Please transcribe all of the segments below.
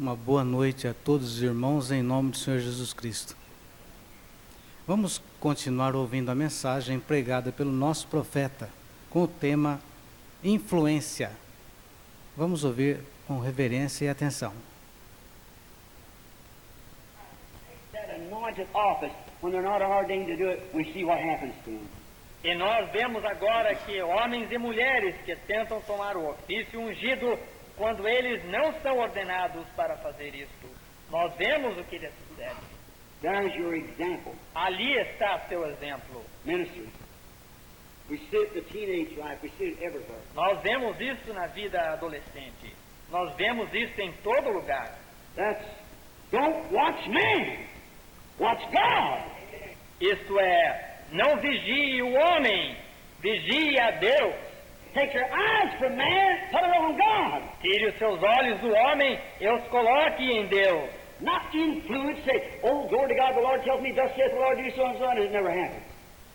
uma boa noite a todos os irmãos em nome do Senhor Jesus Cristo. Vamos continuar ouvindo a mensagem pregada pelo nosso profeta com o tema influência. Vamos ouvir com reverência e atenção. That anointed office, when they're not ordained to do it, we see what happens to them. E nós vemos agora que homens e mulheres que tentam tomar o ofício ungido, quando eles não são ordenados para fazer isto, nós vemos o que lhes sucede. There's your example. Ali está seu exemplo. Ministry. We see it in the teenage life. We see it everywhere. Nós vemos isso na vida adolescente. Nós vemos isso em todo lugar. That's, don't watch man. Watch God. Isto é, não vigie o homem, vigie a Deus. Take your eyes from man, put it on God. Tire os seus olhos do homem e os coloque em Deus. Not influence, say, oh, glory to God, the Lord tells me, thus saith the Lord, do so and so, and it never happens.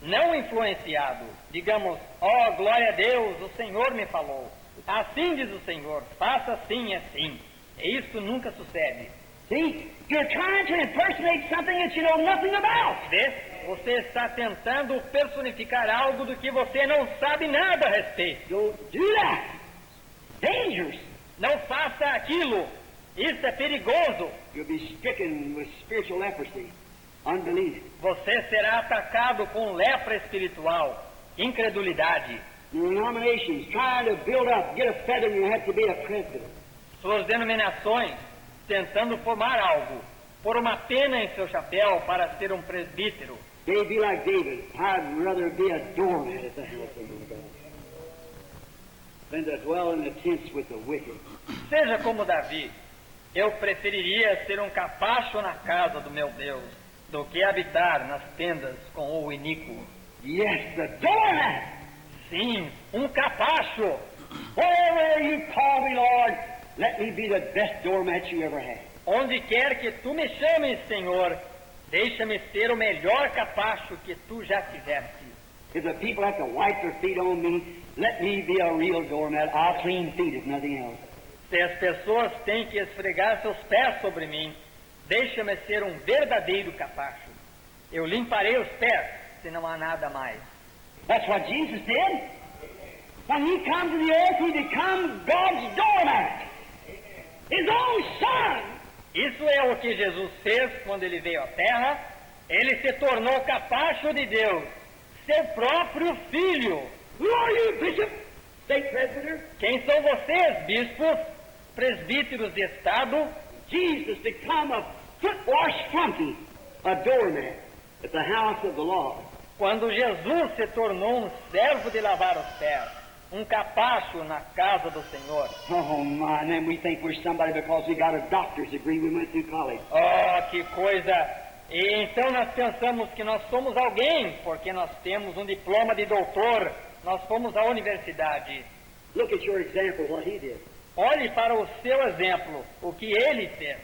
Não influenciado, digamos, ó, glória a Deus, o Senhor me falou. Assim diz o Senhor, faça assim e assim. E isso nunca sucede. See, you're trying to impersonate something that you know nothing about. Vê? Você está tentando personificar algo do que você não sabe nada a respeito. Don't do that. Dangerous. Não faça aquilo. Isso é perigoso. You'll be stricken with spiritual leprosy, unbelief. Você será atacado com lepra espiritual, incredulidade. Denominations trying to build up, get a feather in your head to be a president. Suas denominações tentando formar algo, pôr uma pena em seu chapéu para ser um presbítero. They be like David. I'd rather be a doormat at the house of my God than to dwell in the tents with the wicked. Seja como Davi, eu preferiria ser um capacho na casa do meu Deus do que habitar nas tendas com o iníquo. Yes, the doormat. Sim, um capacho. Wherever you call me, Lord, let me be the best doormat you ever had. Onde quer que tu me chames, Senhor, deixa-me ser o melhor capacho que tu já tiveste. If the people have to wipe their feet on me, let me be a real doormat. I'll clean feet if nothing else. Se as pessoas têm que esfregar seus pés sobre mim, deixa-me ser um verdadeiro capacho. Eu limparei os pés, se não há nada mais. That's what Jesus did. When he comes to the earth, he becomes God's doormat. His own son. Isso é o que Jesus fez quando ele veio à terra. Ele se tornou capacho de Deus, seu próprio filho. Who are you, Bishop? State Presbyter? Quem são vocês, bispos, presbíteros de Estado? Jesus become a foot-wash flunky, a doormat at the house of the Lord. Quando Jesus se tornou um servo de lavar os pés, um capacho na casa do Senhor. Oh, my, and then we think we're somebody because we got a doctor's degree, we went through college. Oh, que coisa! E então nós pensamos que nós somos alguém, porque nós temos um diploma de doutor, nós fomos à universidade. Look at your example, what he did. Olhe para o seu exemplo, o que ele fez.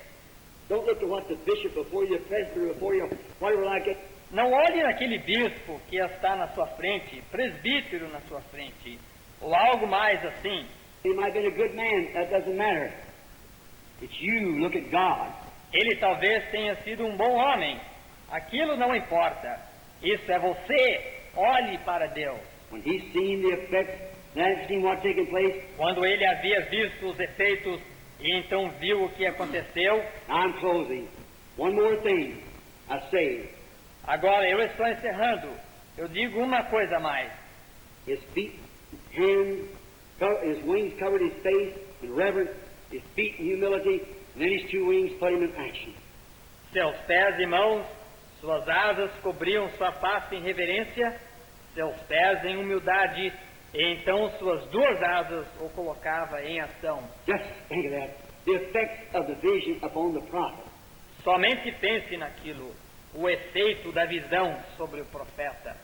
Don't look at what the bishop before you, the presbyter before you, whatever like it. Não olhe naquele bispo que está na sua frente, presbítero na sua frente, ou algo mais assim. He might have been a good man, that doesn't matter. It's you, look at God. Ele talvez tenha sido um bom homem. Aquilo não importa. Isso é você. Olhe para Deus. When he's seen the effects, then seen what's taking place. Quando ele havia visto os efeitos e então viu o que aconteceu. I'm closing. One more thing. I say. Agora eu estou encerrando. Eu digo uma coisa a mais. His feet, hands, his wings covered his face in reverence, his feet in humility, and then his two wings put him in action. Seus pés e mãos, suas asas cobriam sua face em reverência, seus pés em humildade, e então suas duas asas o colocava em ação. Just think of that. The effects of the vision upon the prophet. Somente pense naquilo, o efeito da visão sobre o profeta.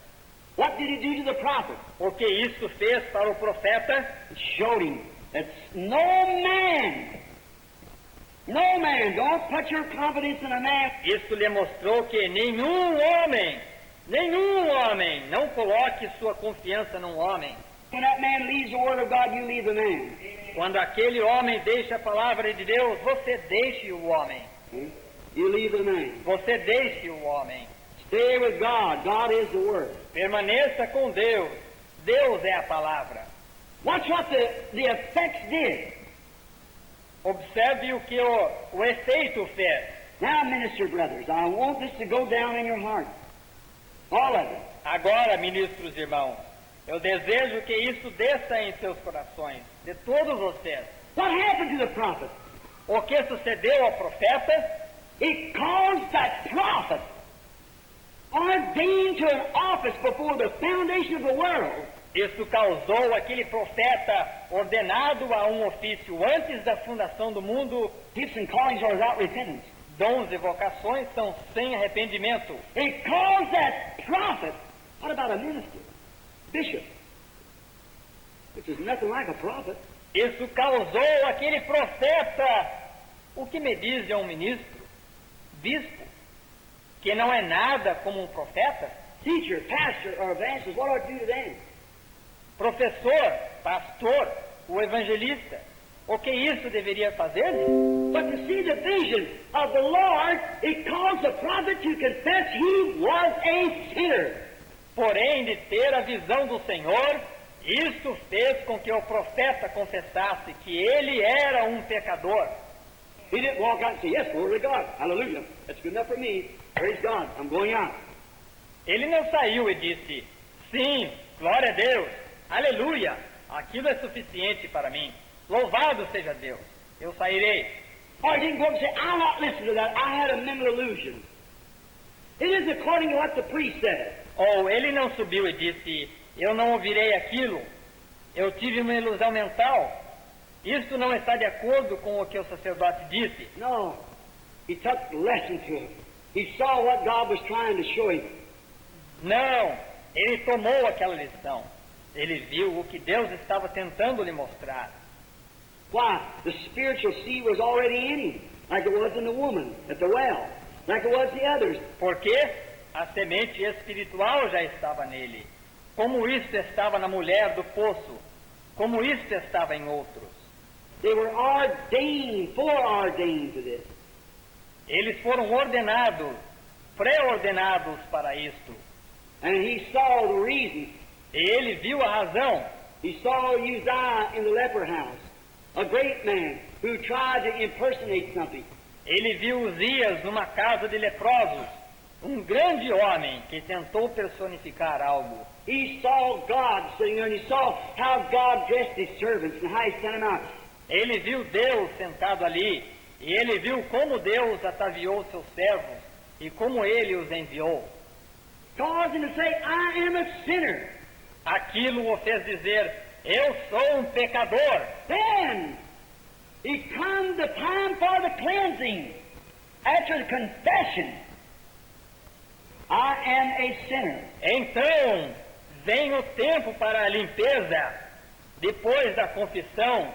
What did he do to the prophet? O que isso fez para o profeta? It showed him that no man, don't put your confidence in a man. Isso lhe mostrou que nenhum homem, não coloque sua confiança num homem. When that man leaves the Word of God, you leave the man. Quando aquele homem deixa a palavra de Deus, você deixe o homem. You leave the man. Você deixe o homem. Stay with God. God is the Word. Permaneça com Deus. Deus é a palavra. Watch what the effects did. Observe o que o efeito fez. Now, minister brothers, I want this to go down in your heart. All of it. Agora, ministros irmãos, eu desejo que isso desça em seus corações, de todos vocês. What happened to the prophet? O que sucedeu ao profeta? It caused that prophet, ordained to an office before the foundation of the world, Isso causou aquele profeta ordenado a um ofício antes da fundação do mundo. gifts and callings are without repentance. Dons e vocações são sem arrependimento. It caused that prophet. What about a minister? Bishop. Which is nothing like a prophet. Isso causou aquele profeta. O que me diz de um ministro? Bispo. Que não é nada como um profeta? Teacher, pastor, or evangelist, what ought to do to them? Professor, pastor, o evangelista. O que isso deveria fazer? But to see the vision of the Lord, it caused the prophet to confess he was a sinner. Porém, de ter a visão do Senhor, isso fez com que o profeta confessasse que ele era um pecador. He didn't walk out and say, yes, glory to God, hallelujah, that's good enough for me, praise God, I'm going out. Ele não saiu e disse, sim, glória a Deus, aleluia, aquilo é suficiente para mim, louvado seja Deus, eu sairei. Or he didn't go up and say, I'll not listen to that, I had a mental illusion. It is according to what the priest said. Ou ele não subiu e disse, eu não ouvirei aquilo, eu tive uma ilusão mental. Isso não está de acordo com o que o sacerdote disse. No, he took lesson to him. He saw what God was trying to show him. Não, ele tomou aquela lição. Ele viu o que Deus estava tentando lhe mostrar. Why? The spiritual seed was already in him, like it was in the woman at the well, like it was the others. Porque a semente espiritual já estava nele. Como isto estava na mulher do poço, como isto estava em outros. They were ordained, foreordained to this. Eles foram ordenados, pré-ordenados para isto. And he saw the reason. E ele viu a razão. He saw Uzziah in the leper house, a great man who tried to impersonate something. Ele viu Uzias numa casa de leprosos, um grande homem que tentou personificar algo. He saw God sitting there, and he saw how God dressed his servants and how he sent them out. Ele viu Deus sentado ali, e ele viu como Deus ataviou seus servos, e como ele os enviou. Caused him to say, I am a sinner. Aquilo o fez dizer, eu sou um pecador. Then, it come the time for the cleansing. After the confession, I am a sinner. Então, vem o tempo para a limpeza. Depois da confissão,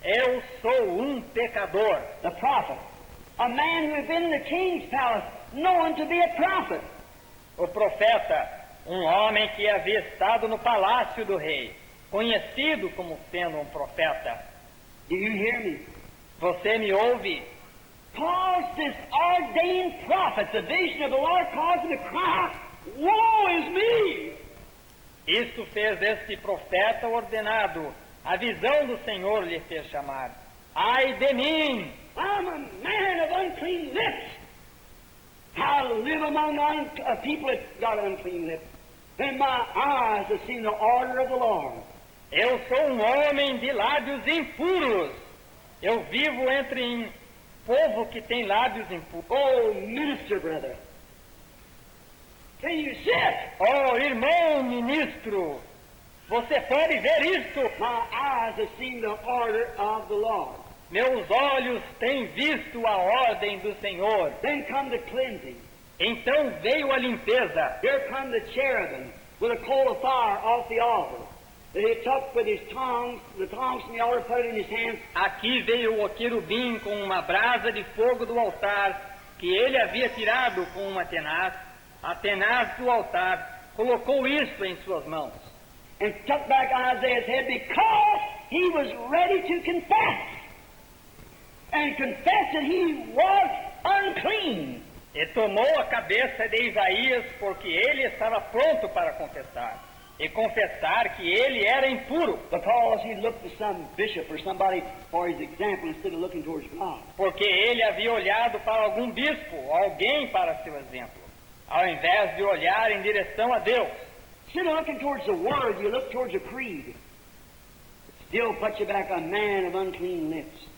eu sou um pecador. The prophet, a man who had been in the king's palace, known to be a prophet. O profeta, um homem que havia estado no palácio do rei, conhecido como sendo um profeta. Do you hear me? Você me ouve? Caused this ordained prophet, the vision of the Lord, caused him to cry, woe is me! Isso fez este profeta ordenado. A visão do Senhor lhe fez chamar. Ai de mim! I'm a man of unclean lips. I live among people that got unclean lips. And my eyes have seen the order of the Lord. Eu sou um homem de lábios impuros. Eu vivo entre um povo que tem lábios impuros. Oh, minister, brother. Can you see it? Oh, irmão ministro, você pode ver isto? My eyes have seen the order of the Lord. Meus olhos têm visto a ordem do Senhor. Then come the cleansing. Então veio a limpeza. Here come the cherubim with a coal of fire off the altar. That he took with his tongs, the tongs from the altar, put it in his hands. Aqui veio o querubim com uma brasa de fogo do altar, que ele havia tirado com uma tenaz. A tenaz do altar colocou isto em suas mãos. and took back Isaiah's head because he was ready to confess. And confess that he was unclean. E tomou a cabeça de Isaías porque ele estava pronto para confessar. E confessar que ele era impuro. Because he looked to some bishop or somebody for his example instead of looking towards God. Porque ele havia olhado para algum bispo, alguém para seu exemplo, ao invés de olhar em direção a Deus. Instead of looking towards the Word, you look towards a creed. It still puts you back a man of unclean lips.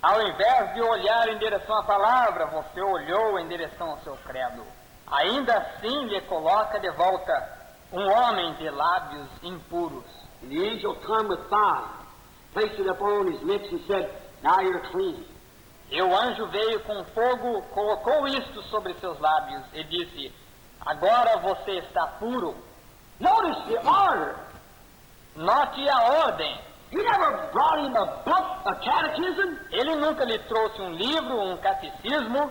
Ao invés de olhar em direção à palavra, você olhou em direção ao seu credo. Ainda assim lhe coloca de volta um homem de lábios impuros. And the angel come with fire, placed it upon his lips and said, now you're clean. E o anjo veio com fogo, colocou isto sobre seus lábios e disse, agora você está puro. Notice the order. Note a ordem. You never brought him a book, a catechism. Ele nunca lhe trouxe um livro, um catecismo.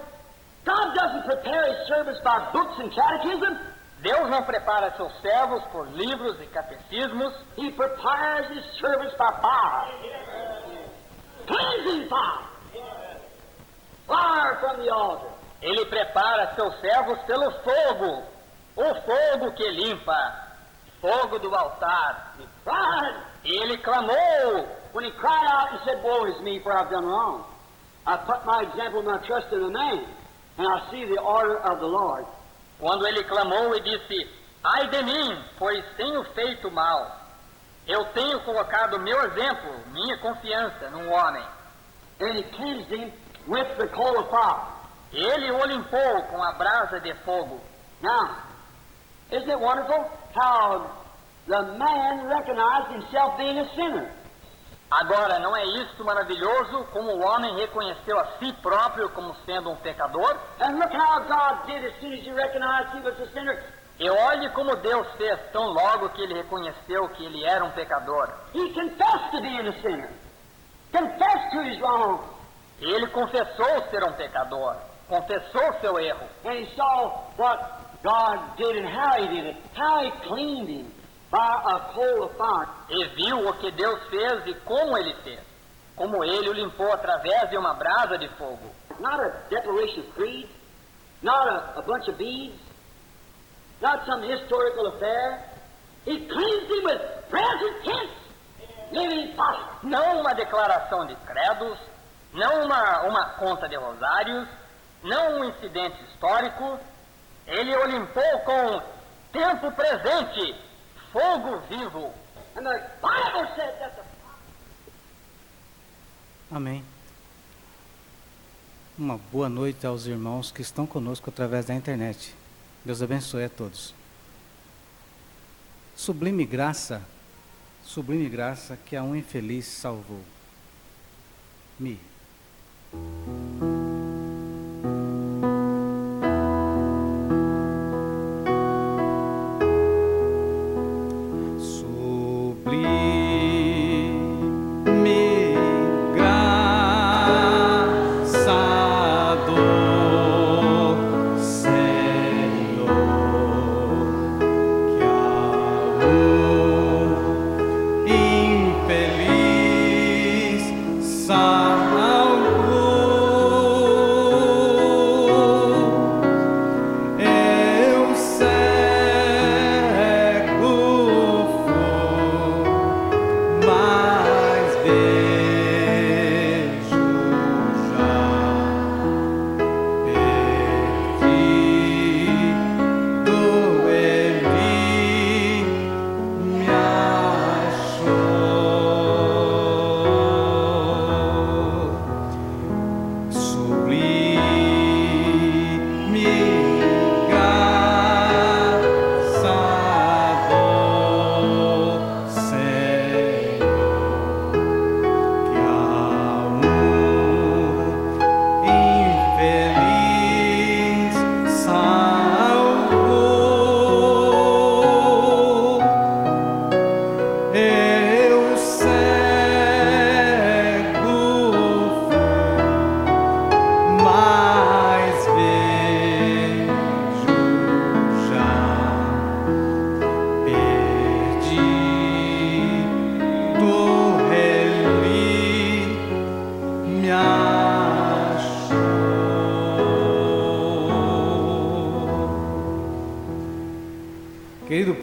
God doesn't prepare his servants by books and catechism. Deus não prepara seus servos por livros e catecismos. He prepares his servants by fire. Cleansing fire. Fire from the altar. Ele prepara seus servos pelo fogo. O fogo que limpa. Fogo do altar. He cried. E ele clamou. When he cried out, he said, woe is me, for I've done wrong. I put my example and my trust in a man, and I see the order of the Lord. Quando ele clamou e disse, ai de mim, pois tenho feito mal. Eu tenho colocado meu exemplo, minha confiança num homem. And he cleansed him with the coal of fire. Ele o limpou com a brasa de fogo. Now, isn't it wonderful how the man recognized himself being a sinner? Agora, não é isto maravilhoso como o homem reconheceu a si próprio como sendo um pecador? And look how God did as soon as he recognized he was a sinner. E olhe como Deus fez tão logo que ele reconheceu que ele era um pecador. He confessed to being a sinner. Confessed to his wrong. Ele confessou ser um pecador. Confessou seu erro. And he saw what God did and how he did it. How he cleaned him by a coal of fire. E viu o que Deus fez e como ele fez. Como ele o limpou através de uma brasa de fogo. Not a declaration of creed. Not a bunch of beads. Not some historical affair. He cleansed him with present tense, living fire. Não uma declaração de credos, não uma conta de rosários, não um incidente histórico. Ele o limpou com tempo presente, fogo vivo. And the Bible said that the... Amém. Uma boa noite aos irmãos que estão conosco através da internet. Deus abençoe a todos. Sublime graça que a um infeliz salvou. Me. Salvou.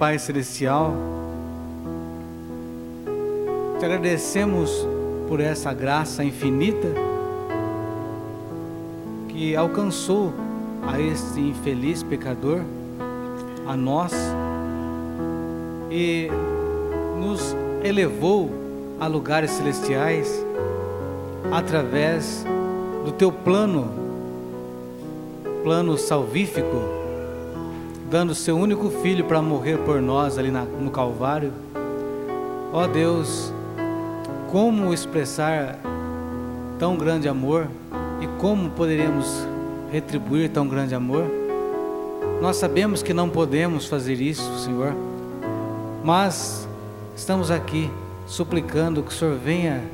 Pai Celestial, te agradecemos por essa graça infinita que alcançou a este infeliz pecador, a nós, e nos elevou a lugares celestiais através do teu plano salvífico, dando seu único filho para morrer por nós ali no Calvário. Ó Deus, como expressar tão grande amor e como poderemos retribuir tão grande amor? Nós sabemos que não podemos fazer isso, Senhor, mas estamos aqui suplicando que o Senhor venha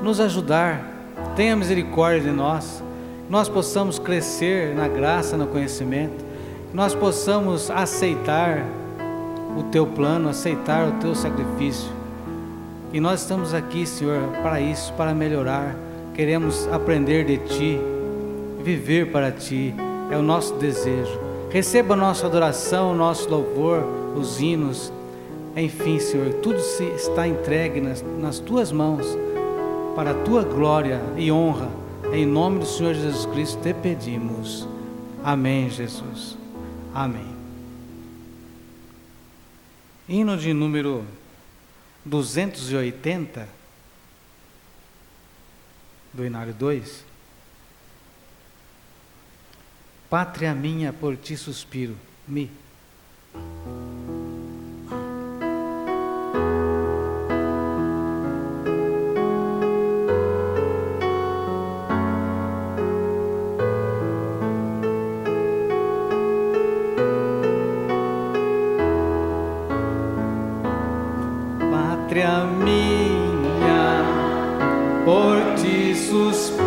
nos ajudar, tenha misericórdia de nós, que nós possamos crescer na graça, no conhecimento, que nós possamos aceitar o teu plano, aceitar o teu sacrifício. E nós estamos aqui, Senhor, para isso, para melhorar. Queremos aprender de Ti, viver para Ti, é o nosso desejo. Receba a nossa adoração, o nosso louvor, os hinos, enfim, Senhor, tudo está entregue nas Tuas mãos, para a Tua glória e honra. Em nome do Senhor Jesus Cristo te pedimos. Amém, Jesus. Amém. Hino de número 280, do Inário 2. Pátria minha, por ti suspiro, Mi. Pátria minha, por ti suspiro,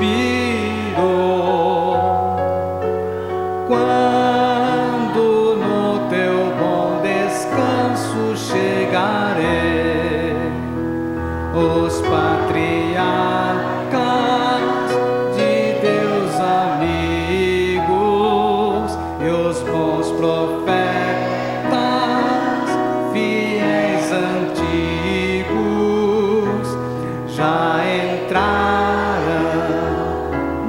quando no teu bom descanso chegarei. Os patriarcas de teus amigos e os bons profetas, fiéis antigos, já entraram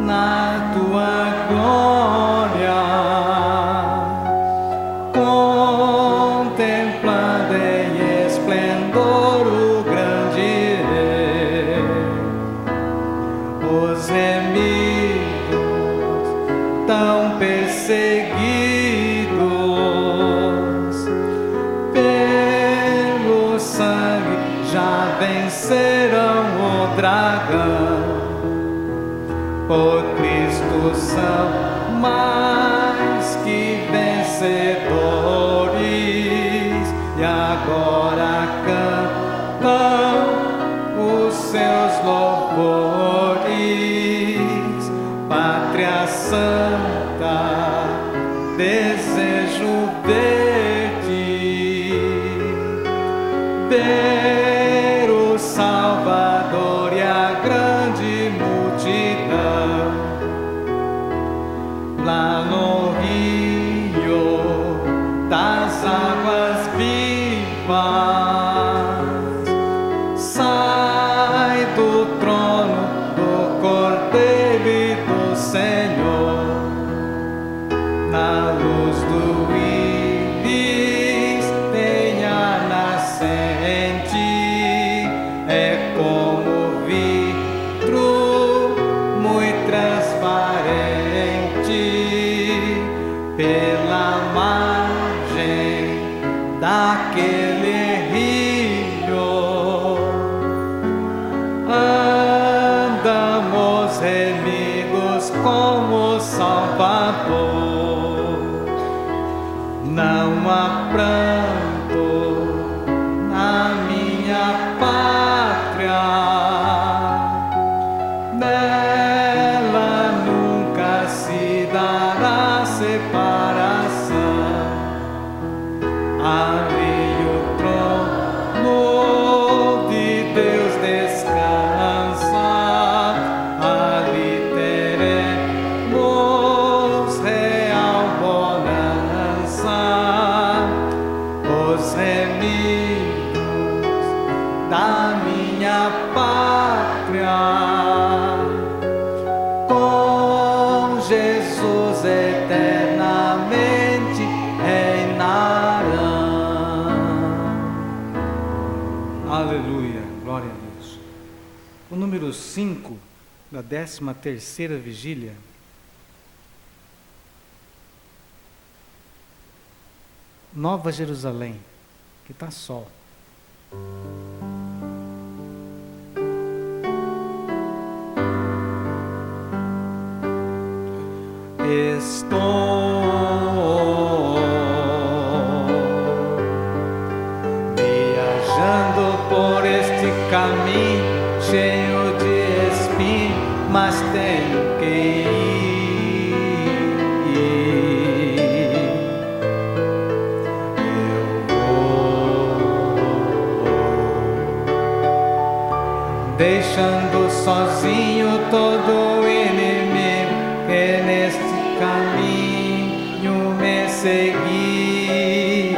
na tua glória, contemplando em esplendor o grande Rei. Os remidos, tão perseguidos pelo sangue, já venceram o dragão. Por Cristo são mais que vencedores, e agora cantam os seus louvores. Pátria santa, desejo ver-te, ver o Salvador e a grande multidão lá no rio das águas vivas. Sai do trono do Cordeiro e do Senhor, na luz do íris tenha nascente, é como vidro muito transparente, pela margem daquele rio andamos remidos como Salvador. Não há pranto na minha pátria, nela nunca se dará separação. Ali o trono de Deus descansa, ali teremos real bonança. minha pátria, com Jesus eternamente reinarão. Aleluia, glória a Deus. O número 5 da 13ª vigília. Nova Jerusalém, que está sol. Estou viajando por este caminho cheio de espinho, mas tenho que ir. Deixando sozinho todo inimigo que neste caminho me seguir.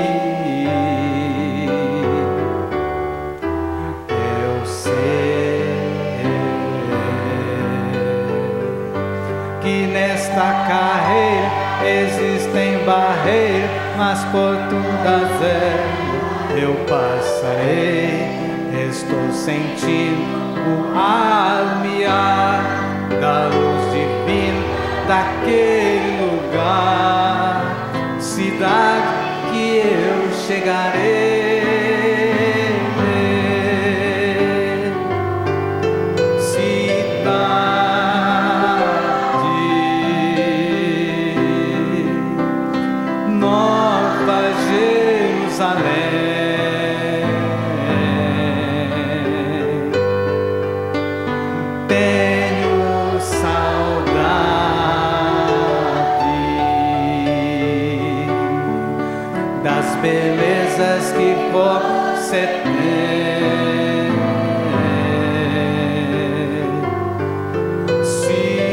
Eu sei que nesta carreira existem barreiras, mas por todas elas eu passarei. Estou sentindo o almear da luz divina daquele lugar, cidade que eu chegarei. Cidade Nova Jerusalém. Tenho saudade das belezas que você tem. Cidade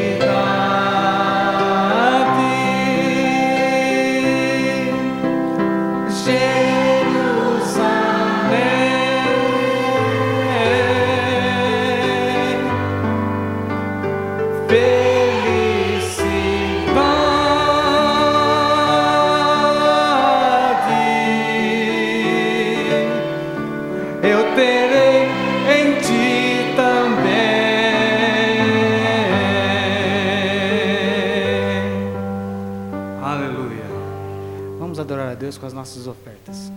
Jerusalém, felicidade eu terei em ti também. Aleluia. Vamos adorar a Deus com as nossas ofertas.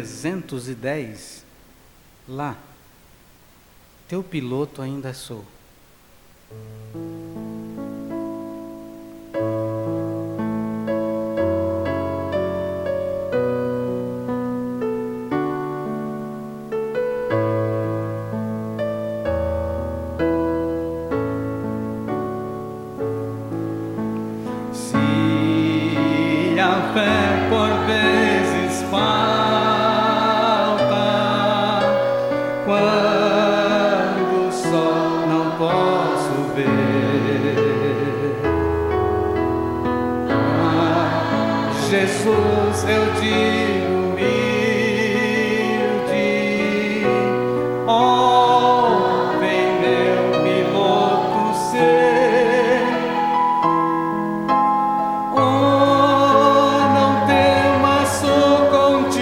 310, lá, teu piloto ainda sou. Se a fé por vezes falta, quando o sol não posso ver, Jesus, eu digo humilde, ó, vem meu piloto ser, oh, não temas, sou contigo,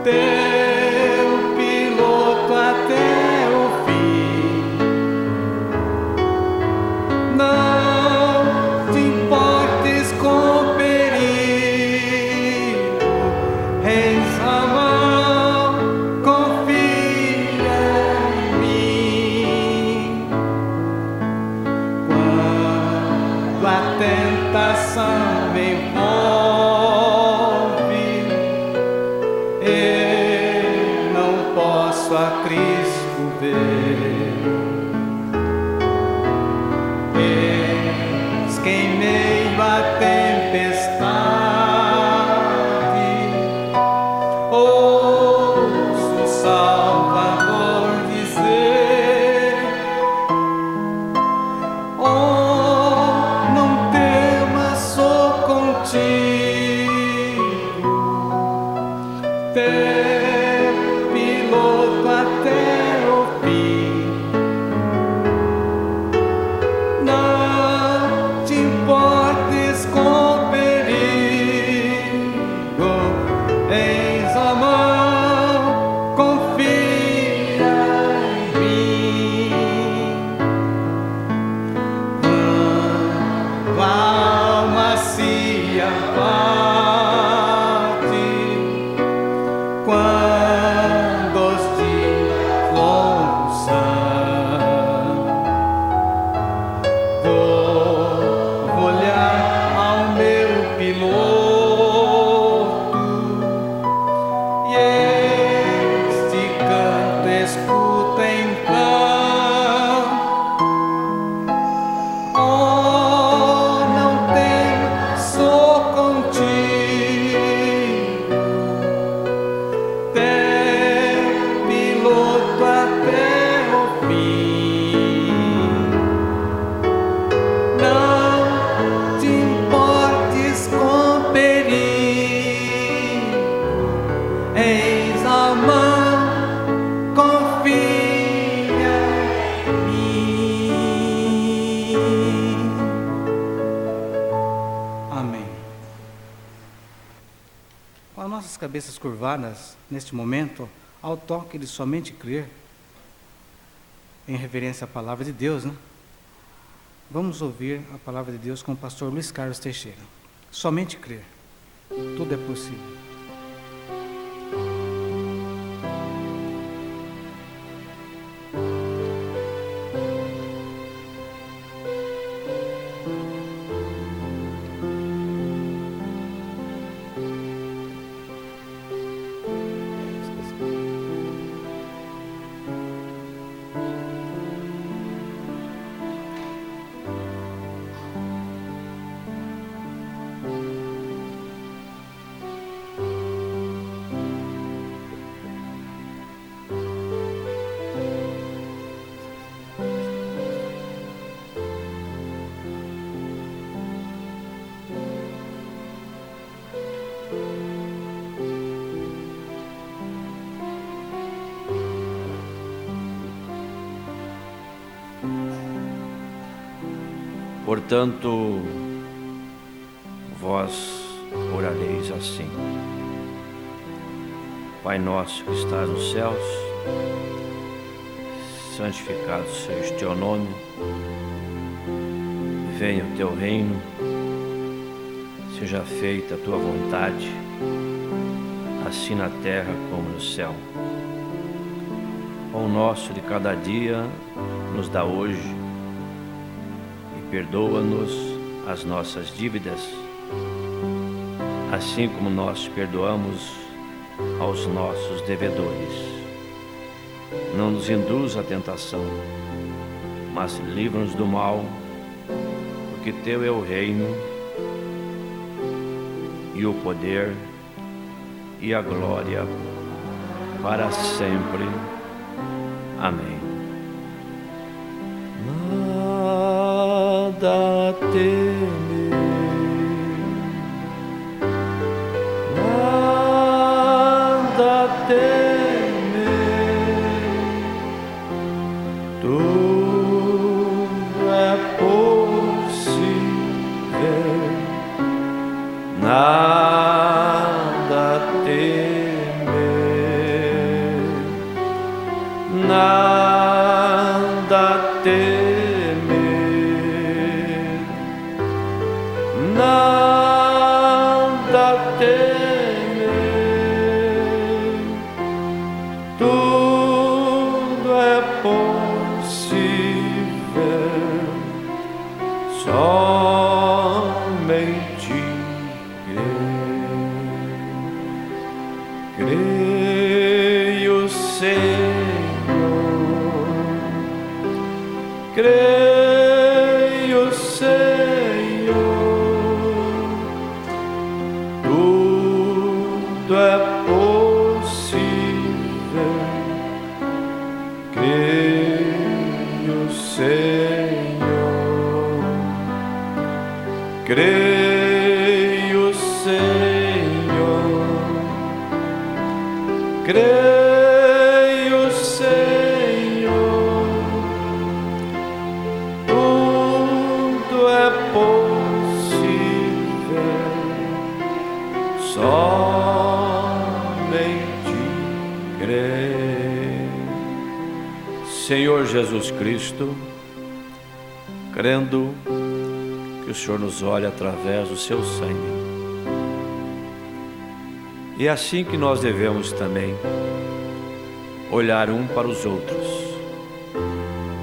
teu piloto até o fim. Não te importes com perigo, eis a mão, confia em mim. Quando a tentação me envolve, eu não posso a Cristo ver. Eis que em meio à tempestade ouço o Salvador dizer: oh, não temas, sou contigo, teu piloto até o fim. Não te importes com perigo, eis a mão, confia em mim. Quando a alma se abate, quando os dias longos são, vou olhar ao meu piloto e este canto escuta então. Oh, não temas, sou contigo, teu piloto até o fim. Não te importes com perigo, eis a mão, confia em mim. Amém. Com as nossas cabeças curvadas, neste momento, ao toque de somente crer, em reverência à palavra de Deus, né? Vamos ouvir a palavra de Deus com o pastor Luiz Carlos Teixeira. Somente crer, tudo é possível. Portanto, vós orareis assim: Pai nosso que estás nos céus, santificado seja o teu nome, venha o teu reino, seja feita a tua vontade, assim na terra como no céu. O pão nosso de cada dia nos dá hoje, e perdoa-nos as nossas dívidas, assim como nós perdoamos aos nossos devedores. Não nos induz à tentação, mas livra-nos do mal, porque teu é o reino, e o poder, e a glória, para sempre. Amém. Nada temer, nada temer, tudo é possível. Nada temer, nada temer, nada temer, tudo é possível, somente creio, Senhor, creio, Senhor, tudo é possível, creio, Senhor, creio, Senhor, creio, Senhor, tudo é possível, somente crer. Senhor Jesus Cristo, crendo que o Senhor nos olha através do seu sangue, e é assim que nós devemos também olhar um para os outros,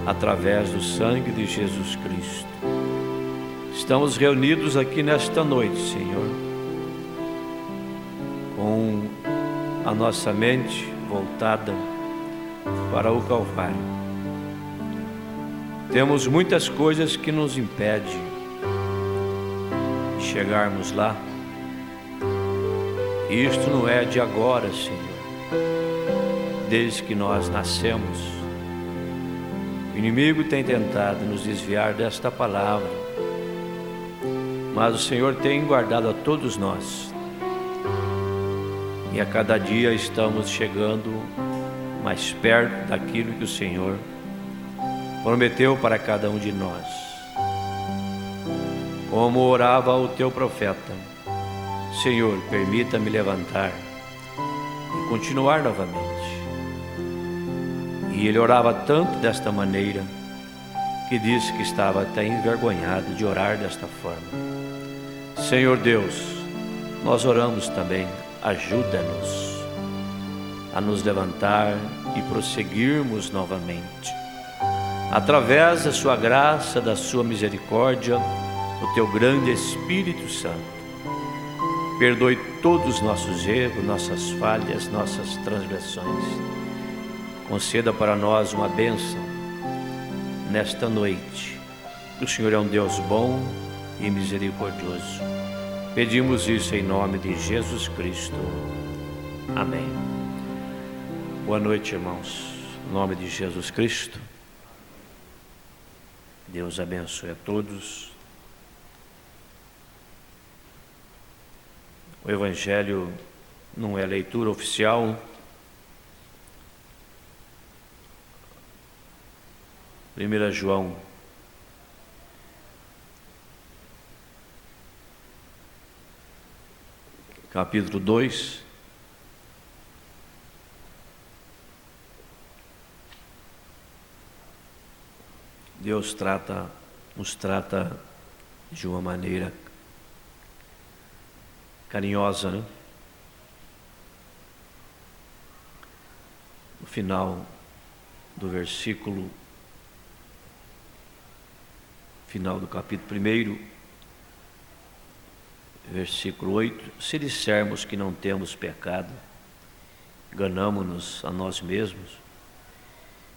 através do sangue de Jesus Cristo. Estamos reunidos aqui nesta noite, Senhor, com a nossa mente voltada para o Calvário. Temos muitas coisas que nos impedem de chegarmos lá. Isto não é de agora, Senhor. Desde que nós nascemos, o inimigo tem tentado nos desviar desta palavra, mas o Senhor tem guardado a todos nós, e a cada dia estamos chegando mais perto daquilo que o Senhor prometeu para cada um de nós. Como orava o teu profeta: Senhor, permita-me levantar e continuar novamente. E ele orava tanto desta maneira que disse que estava até envergonhado de orar desta forma. Senhor Deus, nós oramos também, ajuda-nos a nos levantar e prosseguirmos novamente. Através da sua graça, da sua misericórdia, o teu grande Espírito Santo, perdoe todos os nossos erros, nossas falhas, nossas transgressões. Conceda para nós uma bênção nesta noite. O Senhor é um Deus bom e misericordioso. Pedimos isso em nome de Jesus Cristo. Amém. Boa noite, irmãos. Em nome de Jesus Cristo. Deus abençoe a todos. O Evangelho não é leitura oficial. 1 João, capítulo 2. Deus nos trata de uma maneira carinhosa, né? No final do versículo, final do capítulo 1, versículo 8: se dissermos que não temos pecado, enganamo-nos a nós mesmos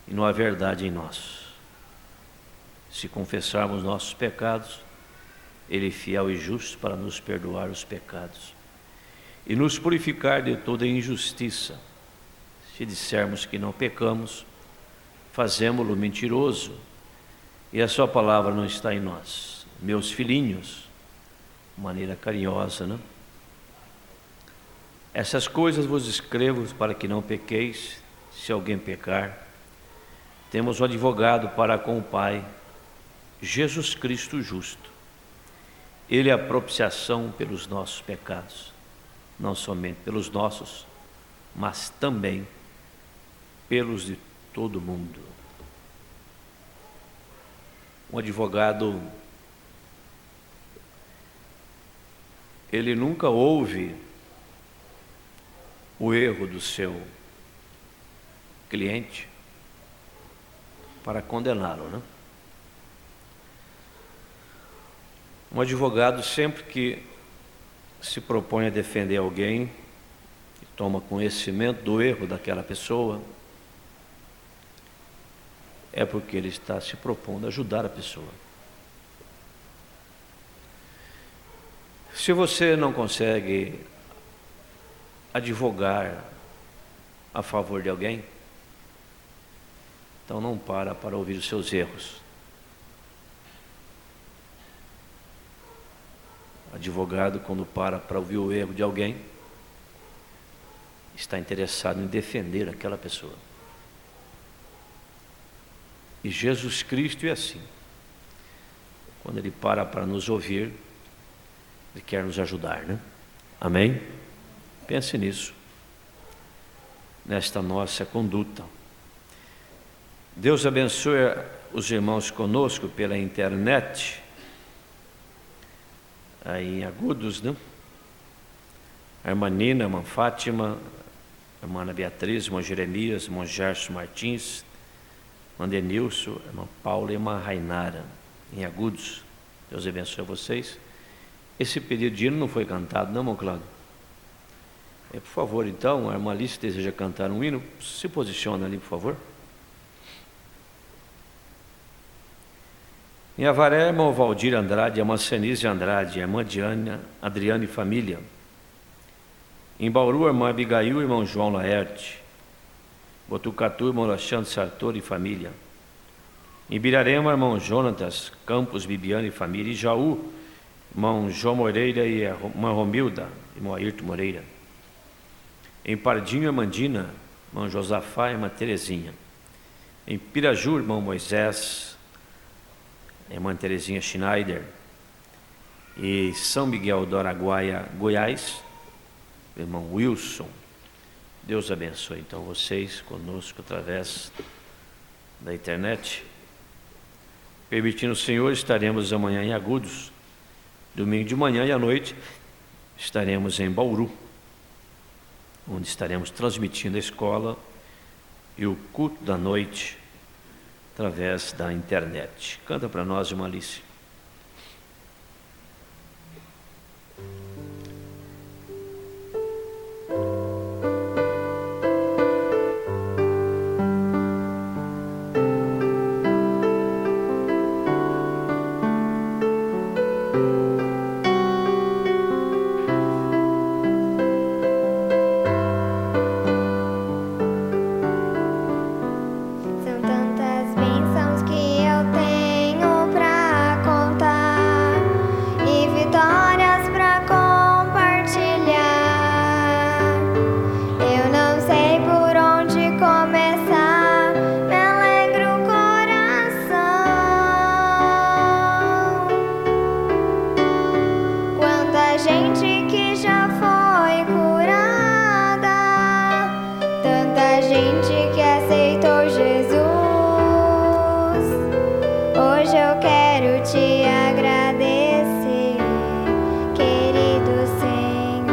e não há verdade em nós. Se confessarmos nossos pecados, Ele é fiel e justo para nos perdoar os pecados e nos purificar de toda injustiça. Se dissermos que não pecamos, fazemo-lo mentiroso e a sua palavra não está em nós. Meus filhinhos, de maneira carinhosa, né? Essas coisas vos escrevo para que não pequeis. Se alguém pecar, temos um advogado para com o Pai, Jesus Cristo justo. Ele é a propiciação pelos nossos pecados, não somente pelos nossos, mas também pelos de todo mundo. Um advogado, ele nunca ouve o erro do seu cliente para condená-lo, né? Um advogado, sempre que se propõe a defender alguém, e toma conhecimento do erro daquela pessoa, é porque ele está se propondo a ajudar a pessoa. Se você não consegue advogar a favor de alguém, então não para ouvir os seus erros. Advogado, quando para ouvir o erro de alguém, está interessado em defender aquela pessoa. E Jesus Cristo é assim. Quando Ele para nos ouvir, Ele quer nos ajudar, né? Amém? Pense nisso, nesta nossa conduta. Deus abençoe os irmãos conosco pela internet, aí em Agudos, né? A irmã Nina, a irmã Fátima, a irmã Ana Beatriz, a irmã Jeremias, a irmã Gerson Martins, a irmã Denilson, a irmã Paula e a irmã Rainara, em Agudos. Deus abençoe vocês. Esse pedido de hino não foi cantado, não, irmão Cláudio? Por favor, então, a irmã Alice deseja cantar um hino, se posiciona ali, por favor. Em Avaré, irmão Valdir Andrade, a irmã Senise Andrade, a irmã Diana, Adriana e família. Em Bauru, a irmã Abigail, irmão João Laerte. Botucatu, irmão Alexandre Sartori e família. Em Birarema, irmão Jonatas Campos, Bibiana e família. Em Jaú, irmão João Moreira e a irmã Romilda, irmão Ayrton Moreira. Em Pardinho, irmã Dina, irmão Josafá e irmã Terezinha. Em Piraju, irmão Moisés, irmã Terezinha Schneider. E São Miguel do Araguaia, Goiás, irmão Wilson. Deus abençoe então vocês conosco através da internet. Permitindo o Senhor, estaremos amanhã em Agudos. Domingo de manhã e à noite estaremos em Bauru, onde estaremos transmitindo a escola e o culto da noite através da internet. Canta para nós, irmã Alice. Te agradecer, querido Senhor.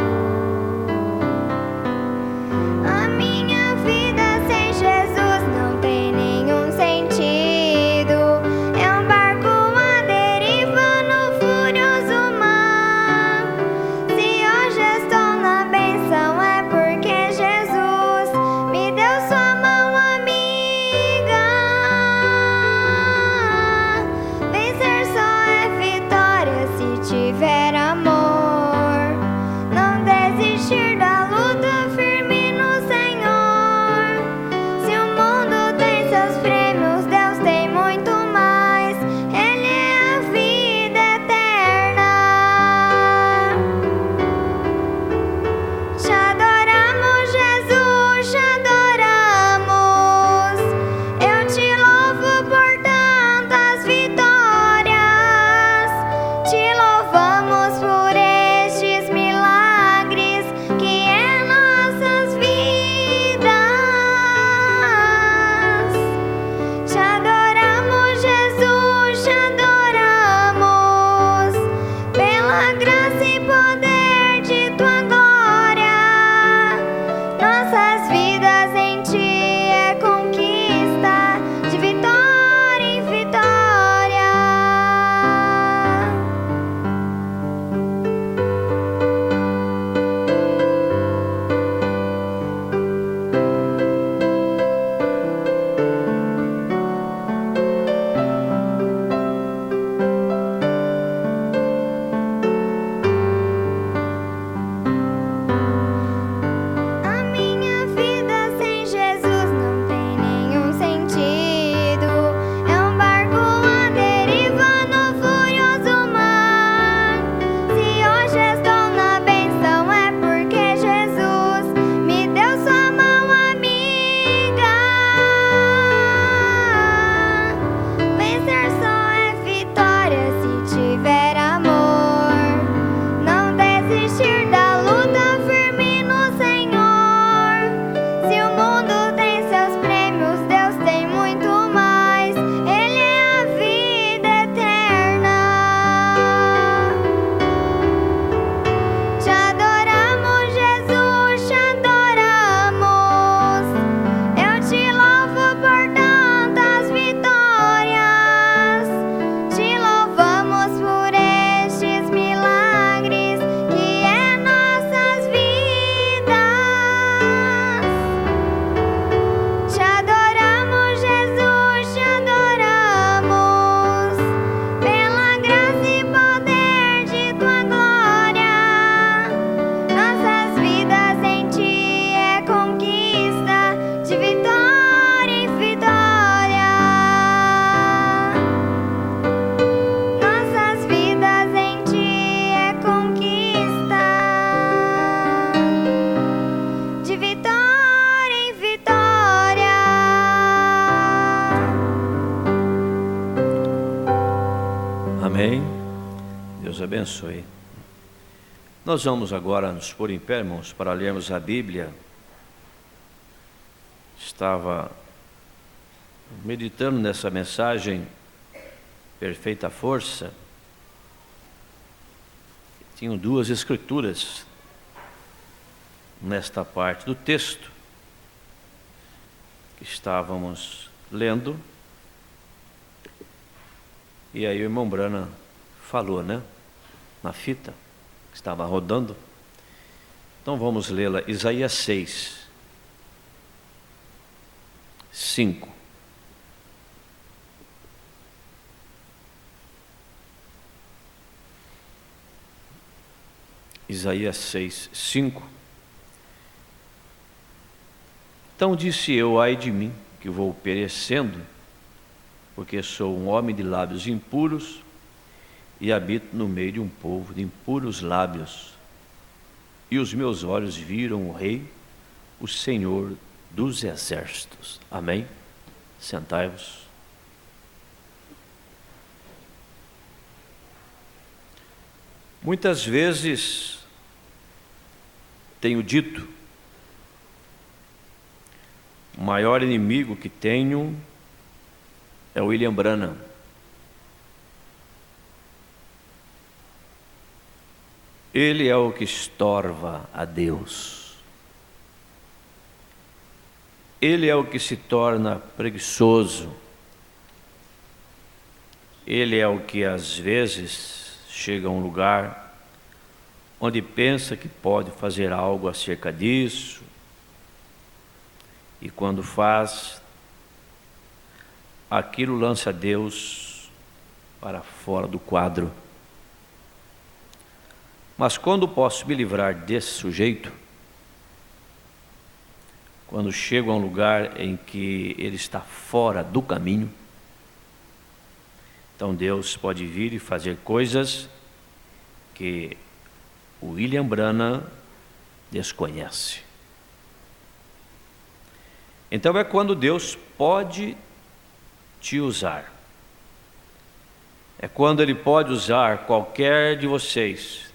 Amém. Deus abençoe. Nós vamos agora nos pôr em pé, irmãos, para lermos a Bíblia. Estava meditando nessa mensagem, Perfeita Força. Tinham duas escrituras nesta parte do texto que estávamos lendo. E aí o irmão Brana falou, né? Na fita que estava rodando. Então vamos lê-la. Isaías 6, 5. Isaías 6, 5. Então disse eu, ai de mim, que vou perecendo, porque sou um homem de lábios impuros e habito no meio de um povo de impuros lábios. E os meus olhos viram o Rei, o Senhor dos exércitos. Amém? Sentai-vos. Muitas vezes tenho dito, o maior inimigo que tenho é o William Branham. Ele é o que estorva a Deus. Ele é o que se torna preguiçoso. Ele é o que às vezes chega a um lugar onde pensa que pode fazer algo acerca disso, e quando faz, aquilo lança Deus para fora do quadro. Mas quando posso me livrar desse sujeito? Quando chego a um lugar em que ele está fora do caminho, então Deus pode vir e fazer coisas que o William Branham desconhece. Então é quando Deus pode te usar. É quando Ele pode usar qualquer de vocês.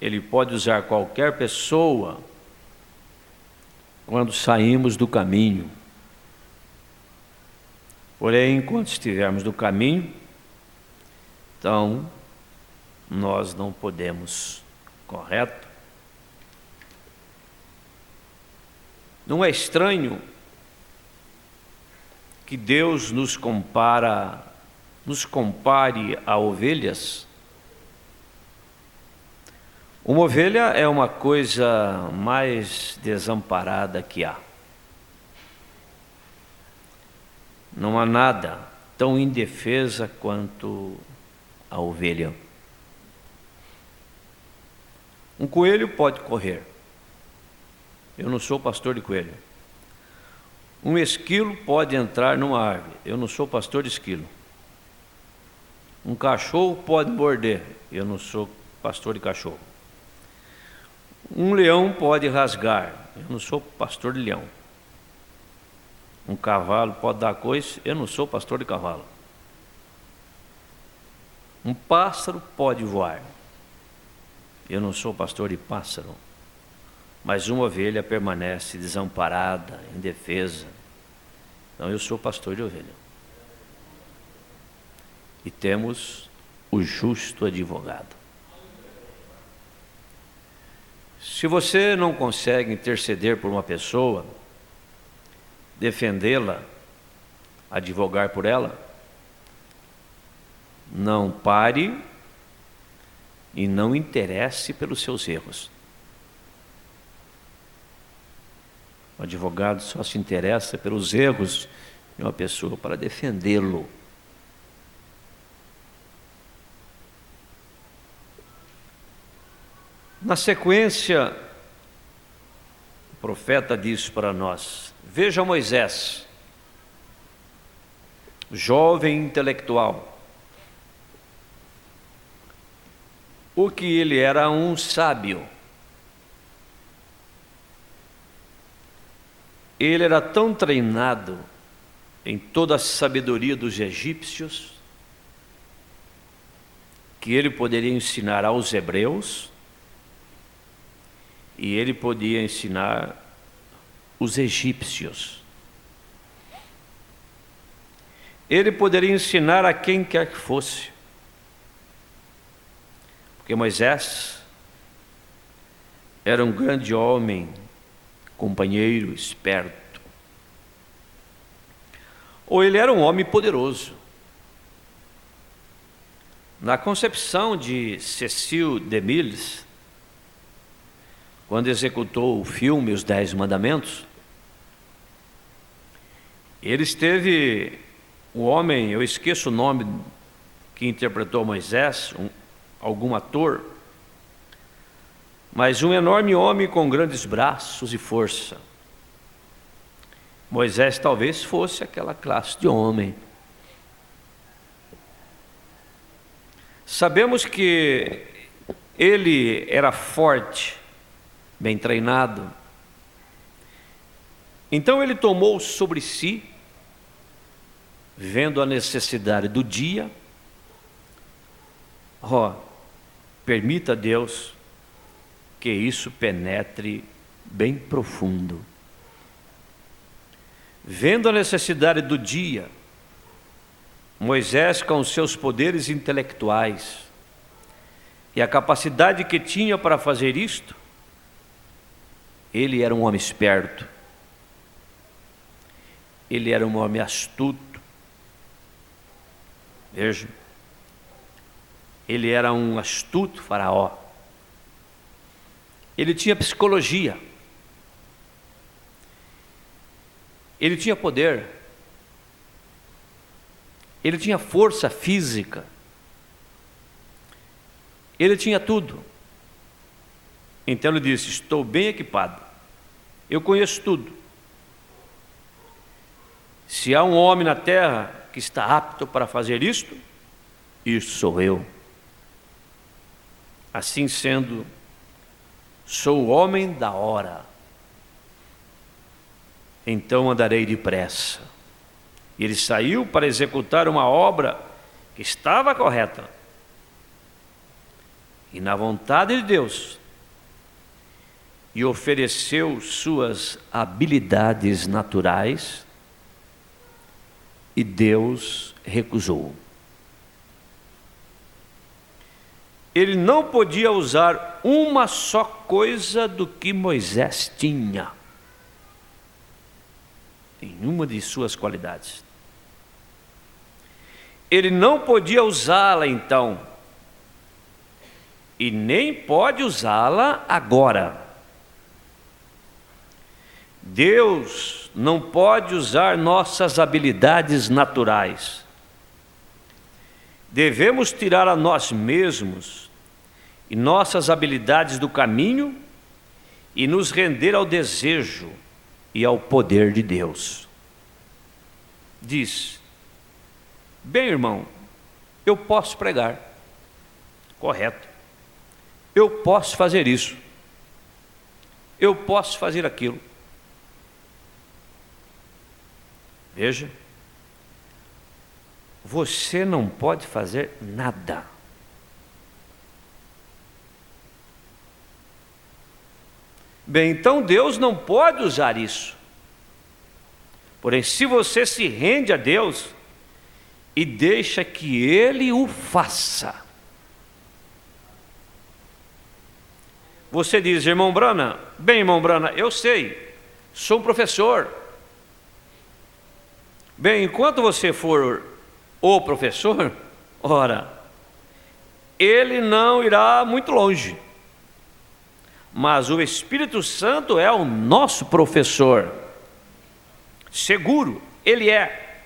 Ele pode usar qualquer pessoa quando saímos do caminho. Porém, enquanto estivermos no caminho, então nós não podemos, correto? Não é estranho que Deus nos compare a ovelhas? Uma ovelha é uma coisa mais desamparada que há. Não há nada tão indefesa quanto a ovelha. Um coelho pode correr. Eu não sou pastor de coelho. Um esquilo pode entrar numa árvore. Eu não sou pastor de esquilo. Um cachorro pode morder. Eu não sou pastor de cachorro. Um leão pode rasgar. Eu não sou pastor de leão. Um cavalo pode dar coice. Eu não sou pastor de cavalo. Um pássaro pode voar. Eu não sou pastor de pássaro. Mas uma ovelha permanece desamparada, indefesa. Então eu sou pastor de ovelha. E temos o justo advogado. Se você não consegue interceder por uma pessoa, defendê-la, advogar por ela, não pare e não interesse pelos seus erros. O advogado só se interessa pelos erros de uma pessoa para defendê-lo. Na sequência, o profeta diz para nós: veja Moisés, jovem intelectual, o que ele era um sábio. Ele era tão treinado em toda a sabedoria dos egípcios que ele poderia ensinar aos hebreus e ele podia ensinar os egípcios. Ele poderia ensinar a quem quer que fosse. Porque Moisés era um grande homem, companheiro, esperto. Ou ele era um homem poderoso. Na concepção de Cecil DeMille, quando executou o filme Os 10 Mandamentos, ele esteve, o homem, eu esqueço o nome que interpretou Moisés, algum ator, mas um enorme homem com grandes braços e força. Moisés talvez fosse aquela classe de homem. Sabemos que ele era forte, bem treinado. Então ele tomou sobre si, vendo a necessidade do dia, permita Deus que isso penetre bem profundo. Vendo a necessidade do dia, Moisés, com os seus poderes intelectuais e a capacidade que tinha para fazer isto, ele era um homem esperto, ele era um homem astuto. Veja, ele era um astuto faraó. Ele tinha psicologia, ele tinha poder, ele tinha força física, ele tinha tudo. Então ele disse: estou bem equipado, eu conheço tudo. Se há um homem na terra que está apto para fazer isto, isso sou eu. Assim sendo, sou o homem da hora. Então andarei depressa. Ele saiu para executar uma obra que estava correta e na vontade de Deus, e ofereceu suas habilidades naturais, e Deus recusou. Ele não podia usar uma só coisa do que Moisés tinha, nenhuma de suas qualidades. Ele não podia usá-la então, e nem pode usá-la agora. Deus não pode usar nossas habilidades naturais. Devemos tirar a nós mesmos e nossas habilidades do caminho e nos render ao desejo e ao poder de Deus. Diz: bem, irmão, eu posso pregar. Correto. Eu posso fazer isso. Eu posso fazer aquilo. Veja, você não pode fazer nada. Bem, então Deus não pode usar isso. Porém, se você se rende a Deus e deixa que Ele o faça. Você diz: irmão Brana, bem, irmão Brana, eu sei, sou um professor. Bem, enquanto você for o professor, ora, ele não irá muito longe. Mas o Espírito Santo é o nosso professor. Seguro, ele é.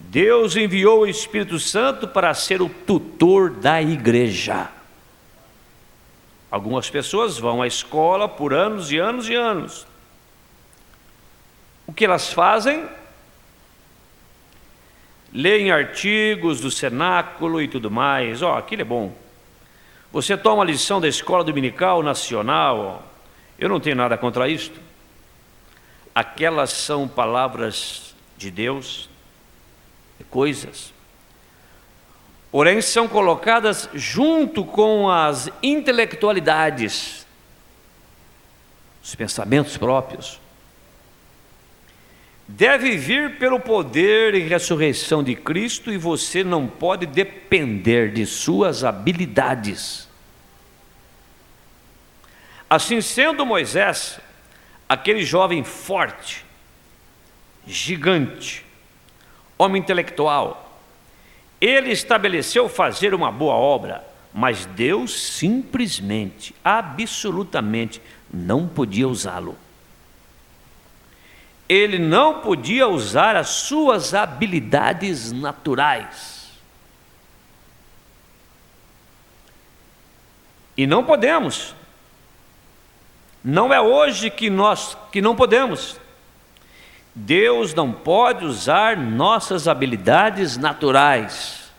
Deus enviou o Espírito Santo para ser o tutor da igreja. Algumas pessoas vão à escola por anos e anos e anos. O que elas fazem? Leem artigos do cenáculo e tudo mais. Aquilo é bom. Você toma a lição da escola dominical nacional. Eu não tenho nada contra isto. Aquelas são palavras de Deus, coisas. porém são colocadas junto com as intelectualidades, os pensamentos próprios. Deve vir pelo poder e ressurreição de Cristo, e você não pode depender de suas habilidades. Assim sendo, Moisés, aquele jovem forte, gigante, homem intelectual, ele estabeleceu fazer uma boa obra, mas Deus simplesmente, absolutamente, não podia usá-lo. Ele não podia usar as suas habilidades naturais. E não podemos. Não é hoje que não podemos. Deus não pode usar nossas habilidades naturais.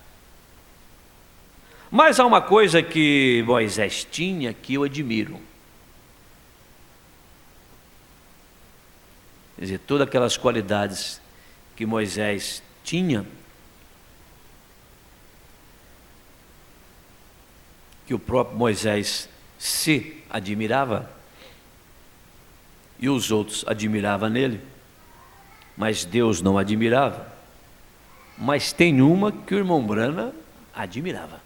Mas há uma coisa que Moisés tinha que eu admiro. Quer dizer, todas aquelas qualidades que Moisés tinha, que o próprio Moisés se admirava, e os outros admiravam nele, mas Deus não admirava. Mas tem uma que o irmão Brana admirava,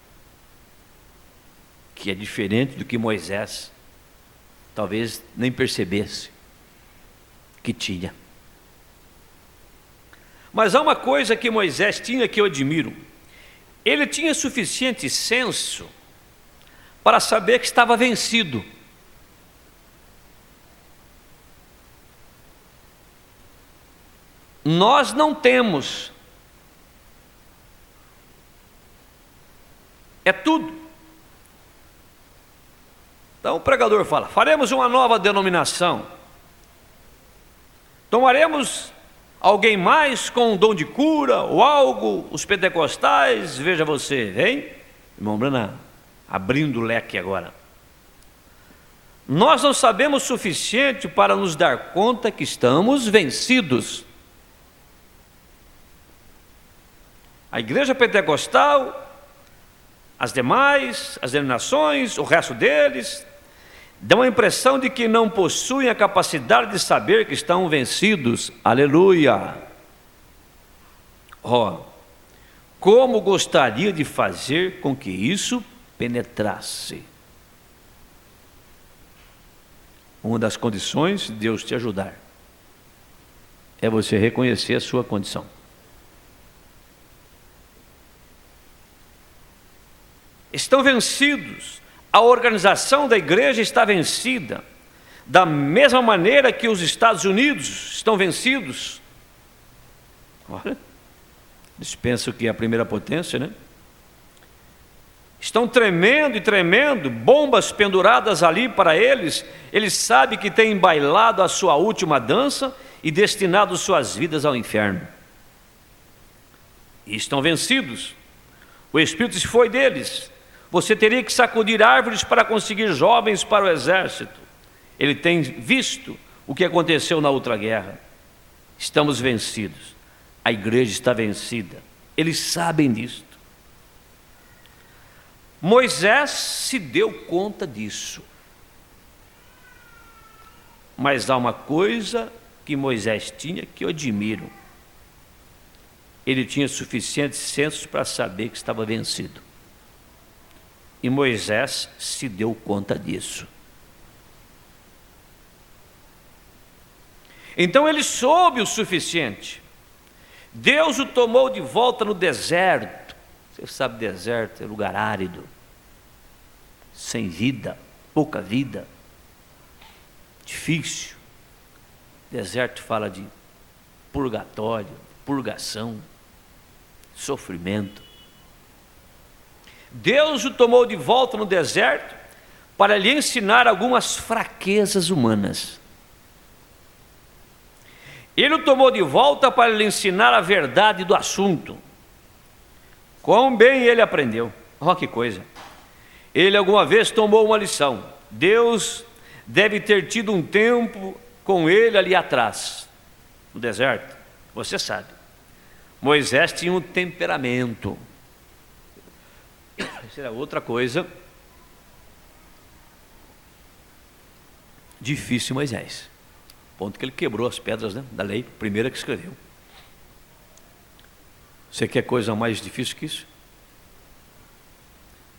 que é diferente do que Moisés talvez nem percebesse que tinha. Mas há uma coisa que Moisés tinha que eu admiro. Ele tinha suficiente senso para saber que estava vencido. Nós não temos. É tudo. Então o pregador fala: faremos uma nova denominação. Tomaremos alguém mais com um dom de cura ou algo, os pentecostais, veja você, hein? Irmão Brana, abrindo o leque agora. Nós não sabemos o suficiente para nos dar conta que estamos vencidos. A igreja pentecostal, as demais, as denominações, o resto deles, dão a impressão de que não possuem a capacidade de saber que estão vencidos. Aleluia! Como gostaria de fazer com que isso penetrasse. Uma das condições de Deus te ajudar é você reconhecer a sua condição. Estão vencidos. A organização da igreja está vencida, da mesma maneira que os Estados Unidos estão vencidos. Olha, eles pensam que é a primeira potência, né? Estão tremendo e tremendo, bombas penduradas ali para eles. Eles sabem que têm bailado a sua última dança e destinado suas vidas ao inferno. E estão vencidos. O Espírito se foi deles. Você teria que sacudir árvores para conseguir jovens para o exército. Ele tem visto o que aconteceu na outra guerra. Estamos vencidos. A igreja está vencida. Eles sabem disto. Moisés se deu conta disso. Mas há uma coisa que Moisés tinha que eu admiro. Ele tinha suficiente senso para saber que estava vencido. E Moisés se deu conta disso. Então ele soube o suficiente. Deus o tomou de volta no deserto. Você sabe, deserto é lugar árido, sem vida, pouca vida, difícil. Deserto fala de purgatório, purgação, sofrimento. Deus o tomou de volta no deserto para lhe ensinar algumas fraquezas humanas. Ele o tomou de volta para lhe ensinar a verdade do assunto. Quão bem ele aprendeu. Olha que coisa. Ele alguma vez tomou uma lição. Deus deve ter tido um tempo com ele ali atrás, no deserto. Você sabe. Moisés tinha um temperamento. Isso era outra coisa difícil, Moisés. Ponto que ele quebrou as pedras, né, da lei, primeira que escreveu. Você quer coisa mais difícil que isso?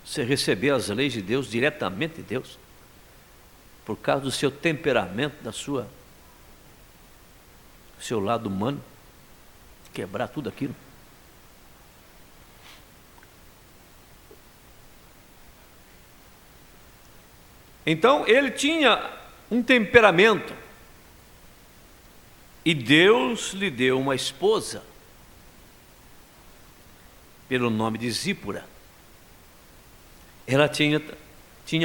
Você receber as leis de Deus diretamente de Deus, por causa do seu temperamento, seu lado humano, quebrar tudo aquilo. Então ele tinha um temperamento, e Deus lhe deu uma esposa pelo nome de Zípora. Ela tinha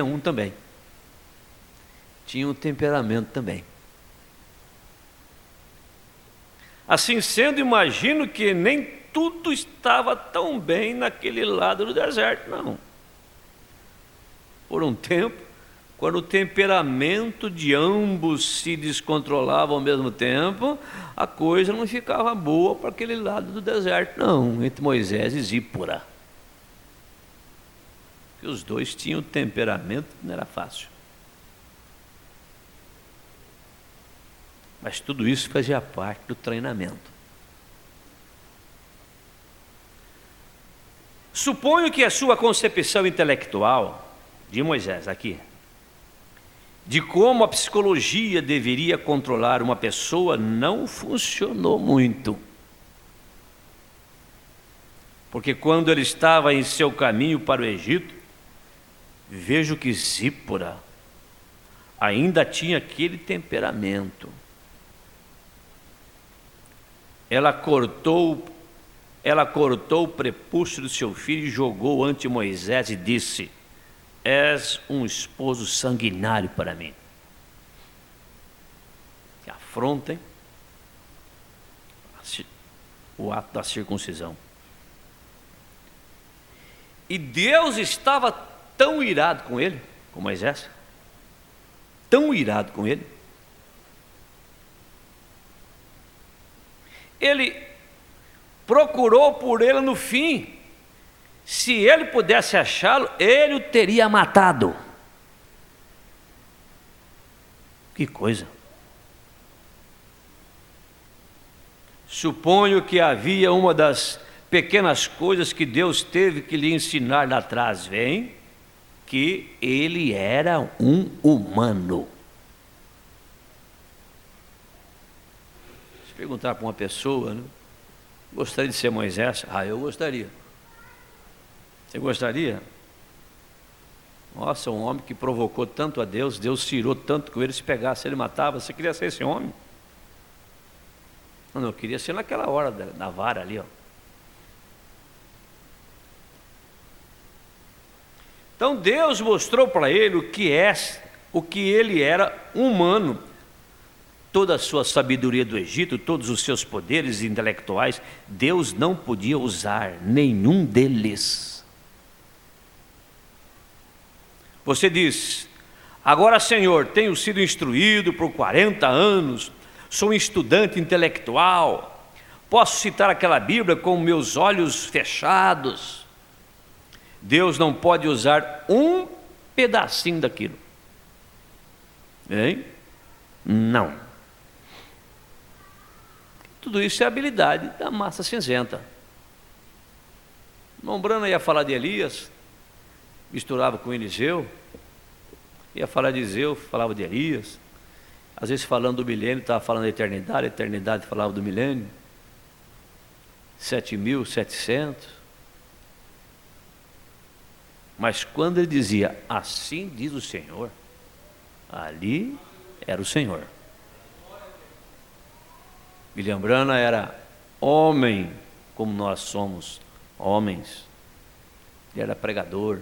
um também, tinha um temperamento também. Assim sendo, imagino que nem tudo estava tão bem naquele lado do deserto, não. Por um tempo, quando o temperamento de ambos se descontrolava ao mesmo tempo, a coisa não ficava boa para aquele lado do deserto, não, entre Moisés e Zípora. Porque os dois tinham temperamento, não era fácil. Mas tudo isso fazia parte do treinamento. Suponho que a sua concepção intelectual de Moisés aqui, de como a psicologia deveria controlar uma pessoa, não funcionou muito. Porque quando ele estava em seu caminho para o Egito, vejo que Zípora ainda tinha aquele temperamento. Ela cortou o prepúcio do seu filho e jogou ante Moisés e disse: és um esposo sanguinário para mim. Que afrontem o ato da circuncisão. E Deus estava tão irado com ele, com Moisés, tão irado com ele. Ele procurou por ele no fim. Se ele pudesse achá-lo, ele o teria matado. Que coisa! Suponho que havia uma das pequenas coisas que Deus teve que lhe ensinar lá atrás, vem, que ele era um humano. Se perguntar para uma pessoa, né, gostaria de ser Moisés? Ah, eu gostaria. Você gostaria? Nossa, um homem que provocou tanto a Deus, Deus tirou tanto com ele, se pegasse, ele matava. Você queria ser esse homem? Não, eu queria ser naquela hora da vara ali, ó. Então Deus mostrou para ele o que ele era humano. Toda a sua sabedoria do Egito, todos os seus poderes intelectuais, Deus não podia usar nenhum deles. Você diz: agora, Senhor, tenho sido instruído por 40 anos, sou um estudante intelectual, posso citar aquela Bíblia com meus olhos fechados. Deus não pode usar um pedacinho daquilo. Hein? Não. Tudo isso é habilidade da massa cinzenta. O irmão Brana ia falar de Elias, misturava com Eliseu, ia falar de Eliseu, falava de Elias, às vezes falando do milênio, estava falando da eternidade, a eternidade falava do milênio, 7.700, mas quando ele dizia, assim diz o Senhor, ali era o Senhor. William Branham era homem, como nós somos homens, ele era pregador,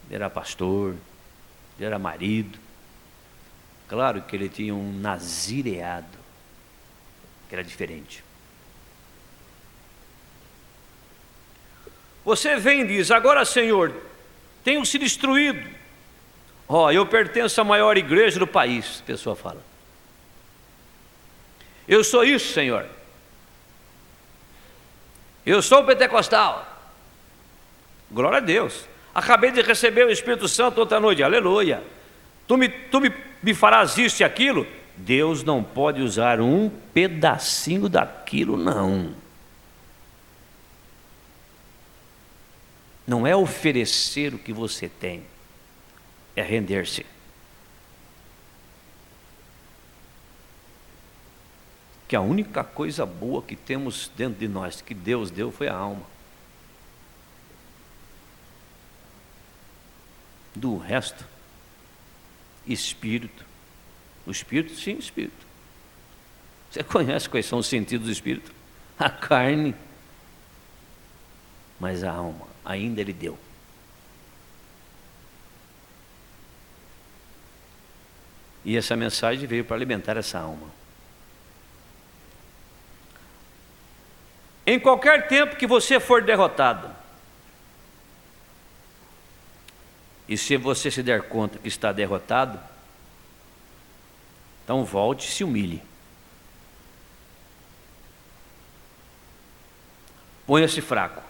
ele era pastor, ele era marido. Claro que ele tinha um nazireado, que era diferente. Você vem e diz, agora, Senhor, tenho sido instruído. Eu pertenço à maior igreja do país, a pessoa fala. Eu sou isso, Senhor. Eu sou pentecostal. Glória a Deus. Acabei de receber o Espírito Santo outra noite. Aleluia. Tu me farás isso e aquilo. Deus não pode usar um pedacinho daquilo, não. Não é oferecer o que você tem, é render-se. Que a única coisa boa que temos dentro de nós, que Deus deu, foi a alma. Do resto, espírito. O espírito, sim, espírito. Você conhece quais são os sentidos do espírito? A carne. Mas a alma, ainda Ele deu. E essa mensagem veio para alimentar essa alma. Em qualquer tempo que você for derrotado, e se você se der conta que está derrotado, então volte e se humilhe. Ponha-se fraco.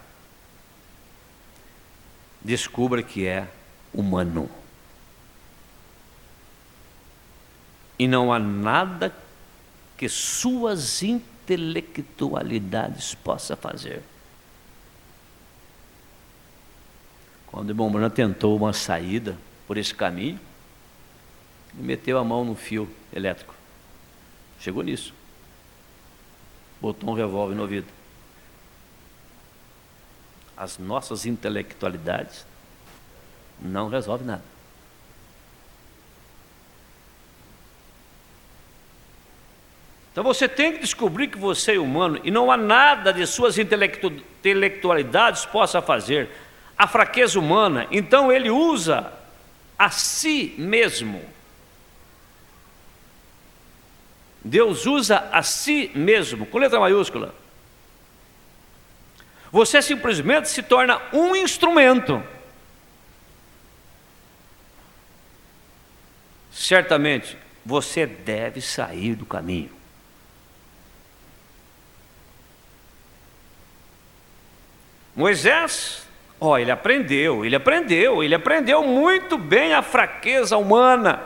Descubra que é humano. E não há nada que suas intelectualidades possa fazer. Quando o irmão Branham tentou uma saída por esse caminho, ele meteu a mão no fio elétrico. Chegou nisso. Botou um revólver no ouvido. As nossas intelectualidades não resolvem nada. Então você tem que descobrir que você é humano e não há nada de suas intelectualidades possa fazer. A fraqueza humana, então ele usa a si mesmo. Deus usa a si mesmo, com letra maiúscula. Você simplesmente se torna um instrumento. Certamente, você deve sair do caminho. Moisés, ele aprendeu muito bem a fraqueza humana.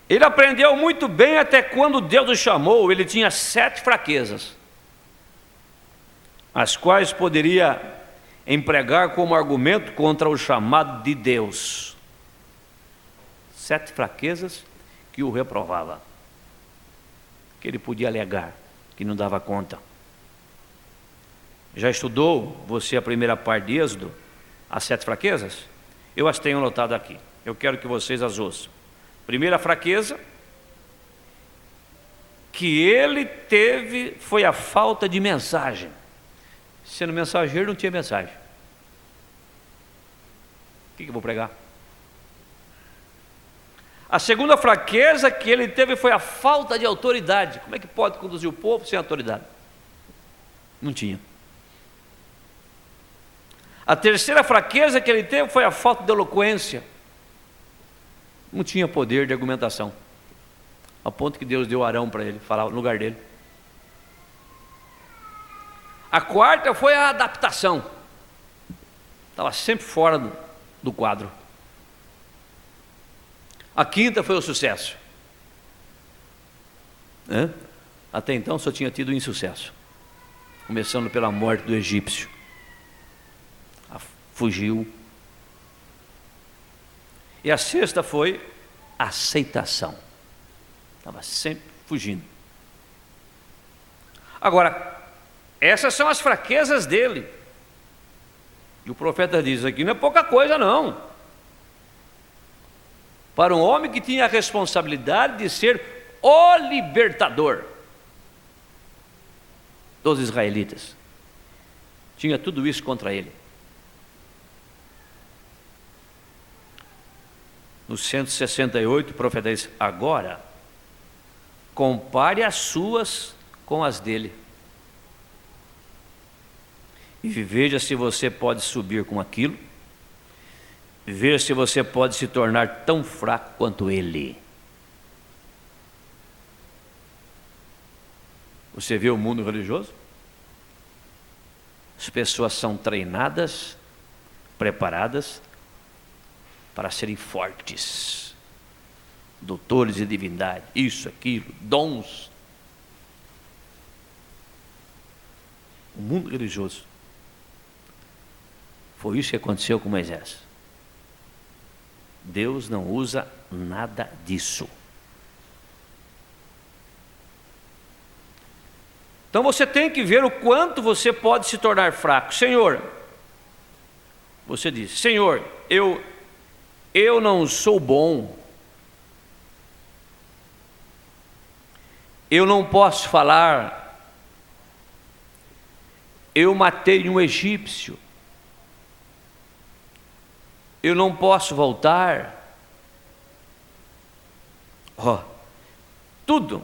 Ele aprendeu muito bem até quando Deus o chamou, ele tinha 7 fraquezas, as quais poderia empregar como argumento contra o chamado de Deus. 7 fraquezas que o reprovava, que ele podia alegar, que não dava conta. Já estudou você a primeira parte de Êxodo, as 7 fraquezas? Eu as tenho anotado aqui, eu quero que vocês as ouçam. Primeira fraqueza que ele teve foi a falta de mensagem. Sendo mensageiro, não tinha mensagem. O que eu vou pregar? A segunda fraqueza que ele teve foi a falta de autoridade. Como é que pode conduzir o povo sem autoridade? Não tinha. A terceira fraqueza que ele teve foi a falta de eloquência. Não tinha poder de argumentação, a ponto que Deus deu Arão para ele falar no lugar dele. A quarta foi a adaptação. Estava sempre fora do quadro. A quinta foi o sucesso. Até então só tinha tido insucesso, começando pela morte do egípcio. Fugiu. E a sexta foi a aceitação. Estava sempre fugindo. Agora, essas são as fraquezas dele. E o profeta diz aqui, não é pouca coisa não. Para um homem que tinha a responsabilidade de ser o libertador dos israelitas. Tinha tudo isso contra ele. No 168, o profeta diz, agora, compare as suas com as dele. E veja se você pode subir com aquilo. Veja se você pode se tornar tão fraco quanto ele. Você vê o mundo religioso? As pessoas são treinadas preparadas para serem fortes, doutores de divindade, isso, aquilo, dons. O mundo religioso. Foi isso que aconteceu com Moisés. Deus não usa nada disso. Então você tem que ver o quanto você pode se tornar fraco. Senhor, você diz, Senhor, eu não sou bom, eu não posso falar, eu matei um egípcio, eu não posso voltar, tudo,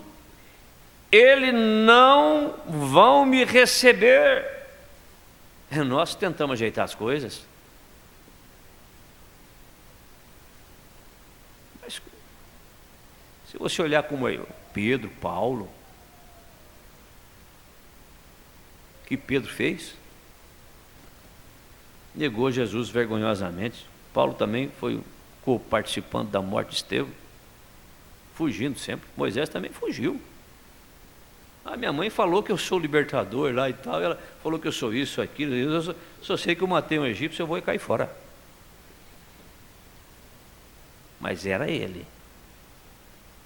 eles não vão me receber. Nós tentamos ajeitar as coisas, mas se você olhar como Pedro, Paulo, o que Pedro fez? Negou Jesus vergonhosamente. Paulo também foi participando da morte de Estevão, fugindo sempre. Moisés também fugiu. A minha mãe falou que eu sou libertador lá e tal, ela falou que eu sou isso, aquilo, eu só sei que eu matei um egípcio, eu vou cair fora. Mas era ele.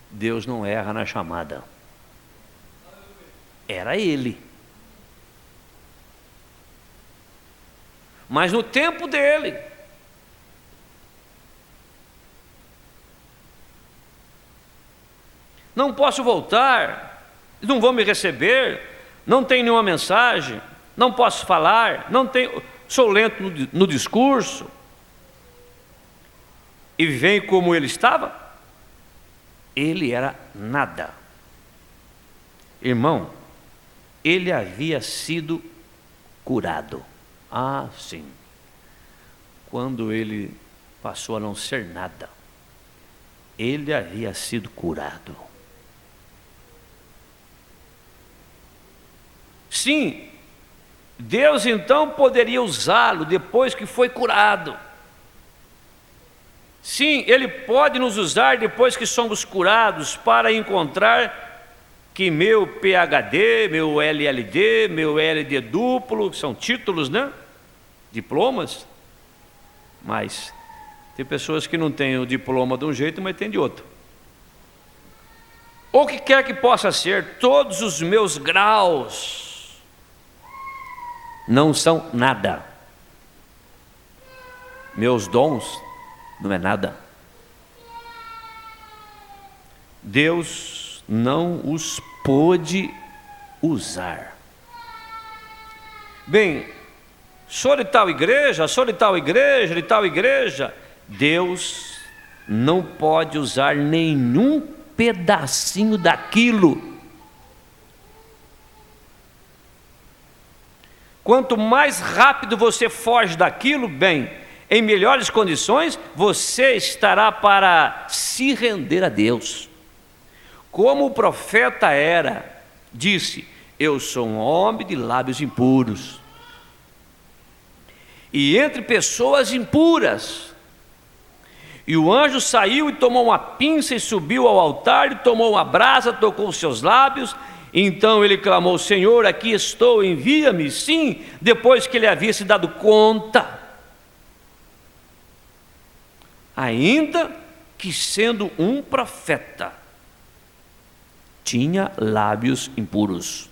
Deus não erra na chamada. Era ele. Mas no tempo dele. Não posso voltar, não vão me receber, não tenho nenhuma mensagem, não posso falar, sou lento no discurso. E vem como ele estava, ele era nada. Irmão, ele havia sido curado. Ah, sim. Quando ele passou a não ser nada, ele havia sido curado. Sim, Deus então poderia usá-lo depois que foi curado. Sim, Ele pode nos usar depois que somos curados para encontrar que meu PhD, meu LLD, meu LD duplo, são títulos, né? Diplomas. Mas tem pessoas que não têm o diploma de um jeito, mas tem de outro. Ou o que quer que possa ser, todos os meus graus não são nada. Meus dons não é nada. Deus não os pôde usar. Bem, sou de tal igreja, sou de tal igreja, de tal igreja. Deus não pode usar nenhum pedacinho daquilo. Quanto mais rápido você foge daquilo, bem, em melhores condições, você estará para se render a Deus. Como o profeta disse, eu sou um homem de lábios impuros. E entre pessoas impuras. E o anjo saiu e tomou uma pinça e subiu ao altar, e tomou uma brasa, tocou os seus lábios. Então ele clamou, Senhor, aqui estou, envia-me. Sim, depois que ele havia se dado conta, ainda que sendo um profeta, tinha lábios impuros.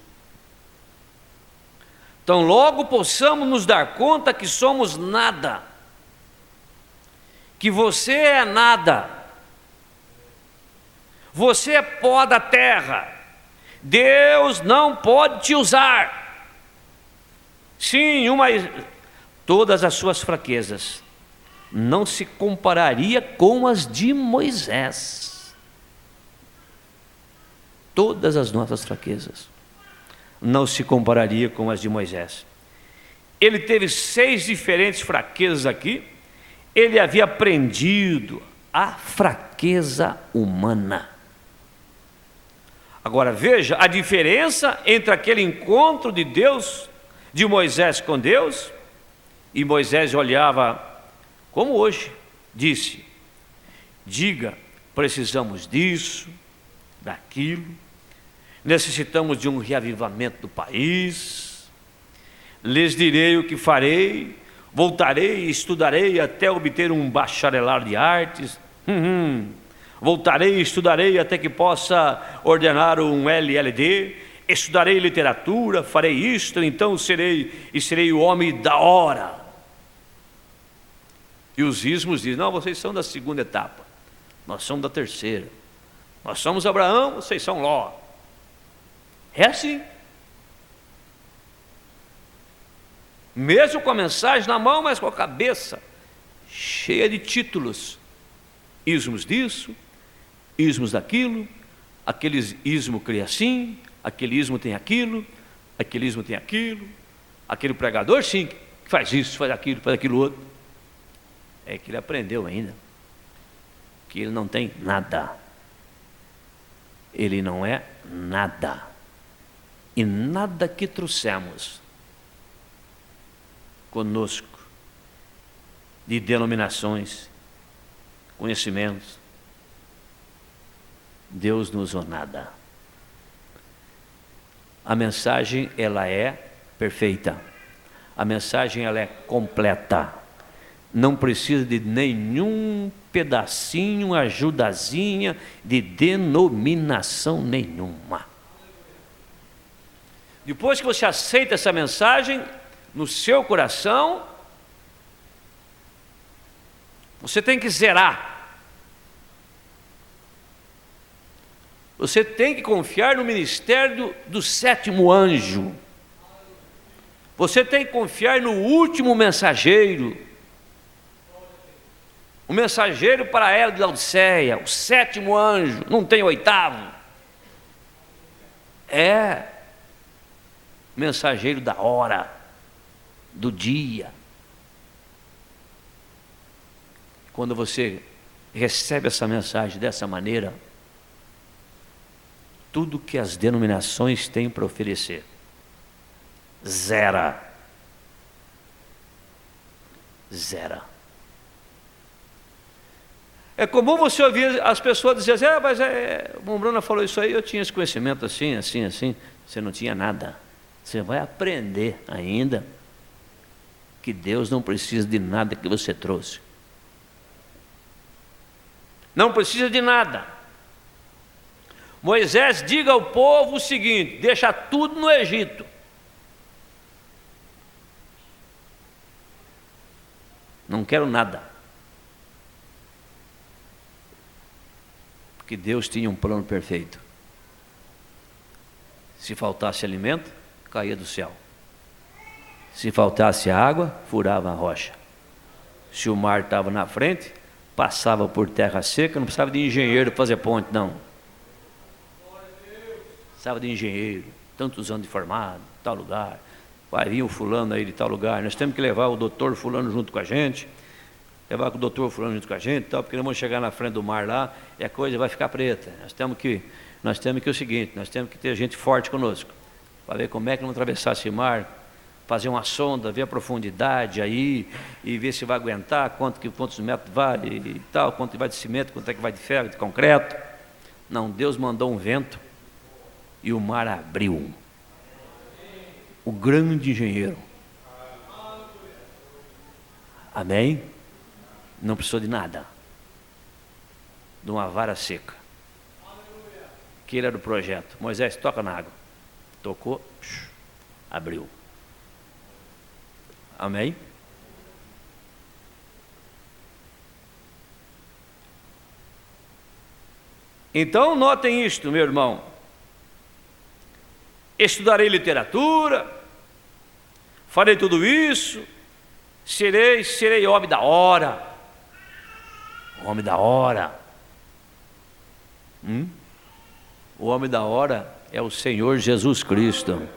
Então logo possamos nos dar conta que somos nada, que você é nada, você é pó da terra. Deus não pode te usar. Sim, todas as suas fraquezas não se compararia com as de Moisés. Todas as nossas fraquezas não se compararia com as de Moisés. Ele teve 6 diferentes fraquezas aqui. Ele havia aprendido a fraqueza humana. Agora veja a diferença entre aquele encontro de Deus, de Moisés com Deus, E Moisés olhava, como hoje, disse: diga, precisamos disso, daquilo, necessitamos de um reavivamento do país, lhes direi o que farei, voltarei e estudarei até obter um bacharelado de artes, voltarei e estudarei até que possa ordenar um LLD, estudarei literatura, farei isto, então serei o homem da hora. E os ismos dizem: não, vocês são da segunda etapa, nós somos da terceira, nós somos Abraão, vocês são Ló. É assim. Mesmo com a mensagem na mão, mas com a cabeça cheia de títulos. Ismos disso, ismos daquilo, aquele ismo cria assim, aquele ismo tem aquilo, aquele ismo tem aquilo, aquele pregador sim, que faz isso, faz aquilo outro. É que ele aprendeu ainda que ele não tem nada. Ele não é nada. E nada que trouxemos conosco de denominações, conhecimentos, Deus não usou nada. A mensagem, ela é perfeita. A mensagem, ela é completa. Não precisa de nenhum pedacinho, ajudazinha de denominação nenhuma. Depois que você aceita essa mensagem no seu coração, você tem que zerar. Você tem que confiar no ministério do sétimo anjo. Você tem que confiar no último mensageiro. O mensageiro para ela de Laodiceia, o sétimo anjo, não tem oitavo. É mensageiro da hora, do dia. Quando você recebe essa mensagem dessa maneira, tudo que as denominações têm para oferecer, zera. É comum você ouvir as pessoas dizerem: mas o Mombrana falou isso aí, eu tinha esse conhecimento assim. Você não tinha nada. Você vai aprender ainda que Deus não precisa de nada que você trouxe. Não precisa de nada. Moisés, diga ao povo o seguinte: deixa tudo no Egito. Não quero nada. Porque Deus tinha um plano perfeito. Se faltasse alimento, caía do céu. Se faltasse água, furava a rocha. Se o mar estava na frente, passava por terra seca, não precisava de engenheiro para fazer ponte, não. Precisava de engenheiro, tantos anos de formado, tal lugar. Vai vir o fulano aí de tal lugar, nós temos que levar o doutor fulano junto com a gente, levar o doutor fulano junto com a gente, tal, porque nós vamos chegar na frente do mar lá e a coisa vai ficar preta. Nós temos que o seguinte, nós temos que ter gente forte conosco, para ver como é que vamos atravessar esse mar, fazer uma sonda, ver a profundidade aí, e ver se vai aguentar, quantos metros vale e tal, quanto vai de cimento, quanto é que vai de ferro, de concreto. Não, Deus mandou um vento e o mar abriu. O grande engenheiro. Amém? Não precisou de nada. De uma vara seca. Que era do projeto. Moisés, toca na água. Tocou, abriu. Amém? Então notem isto, meu irmão. Estudarei literatura, farei tudo isso, serei homem da hora. Homem da hora. O homem da hora é o Senhor Jesus Cristo.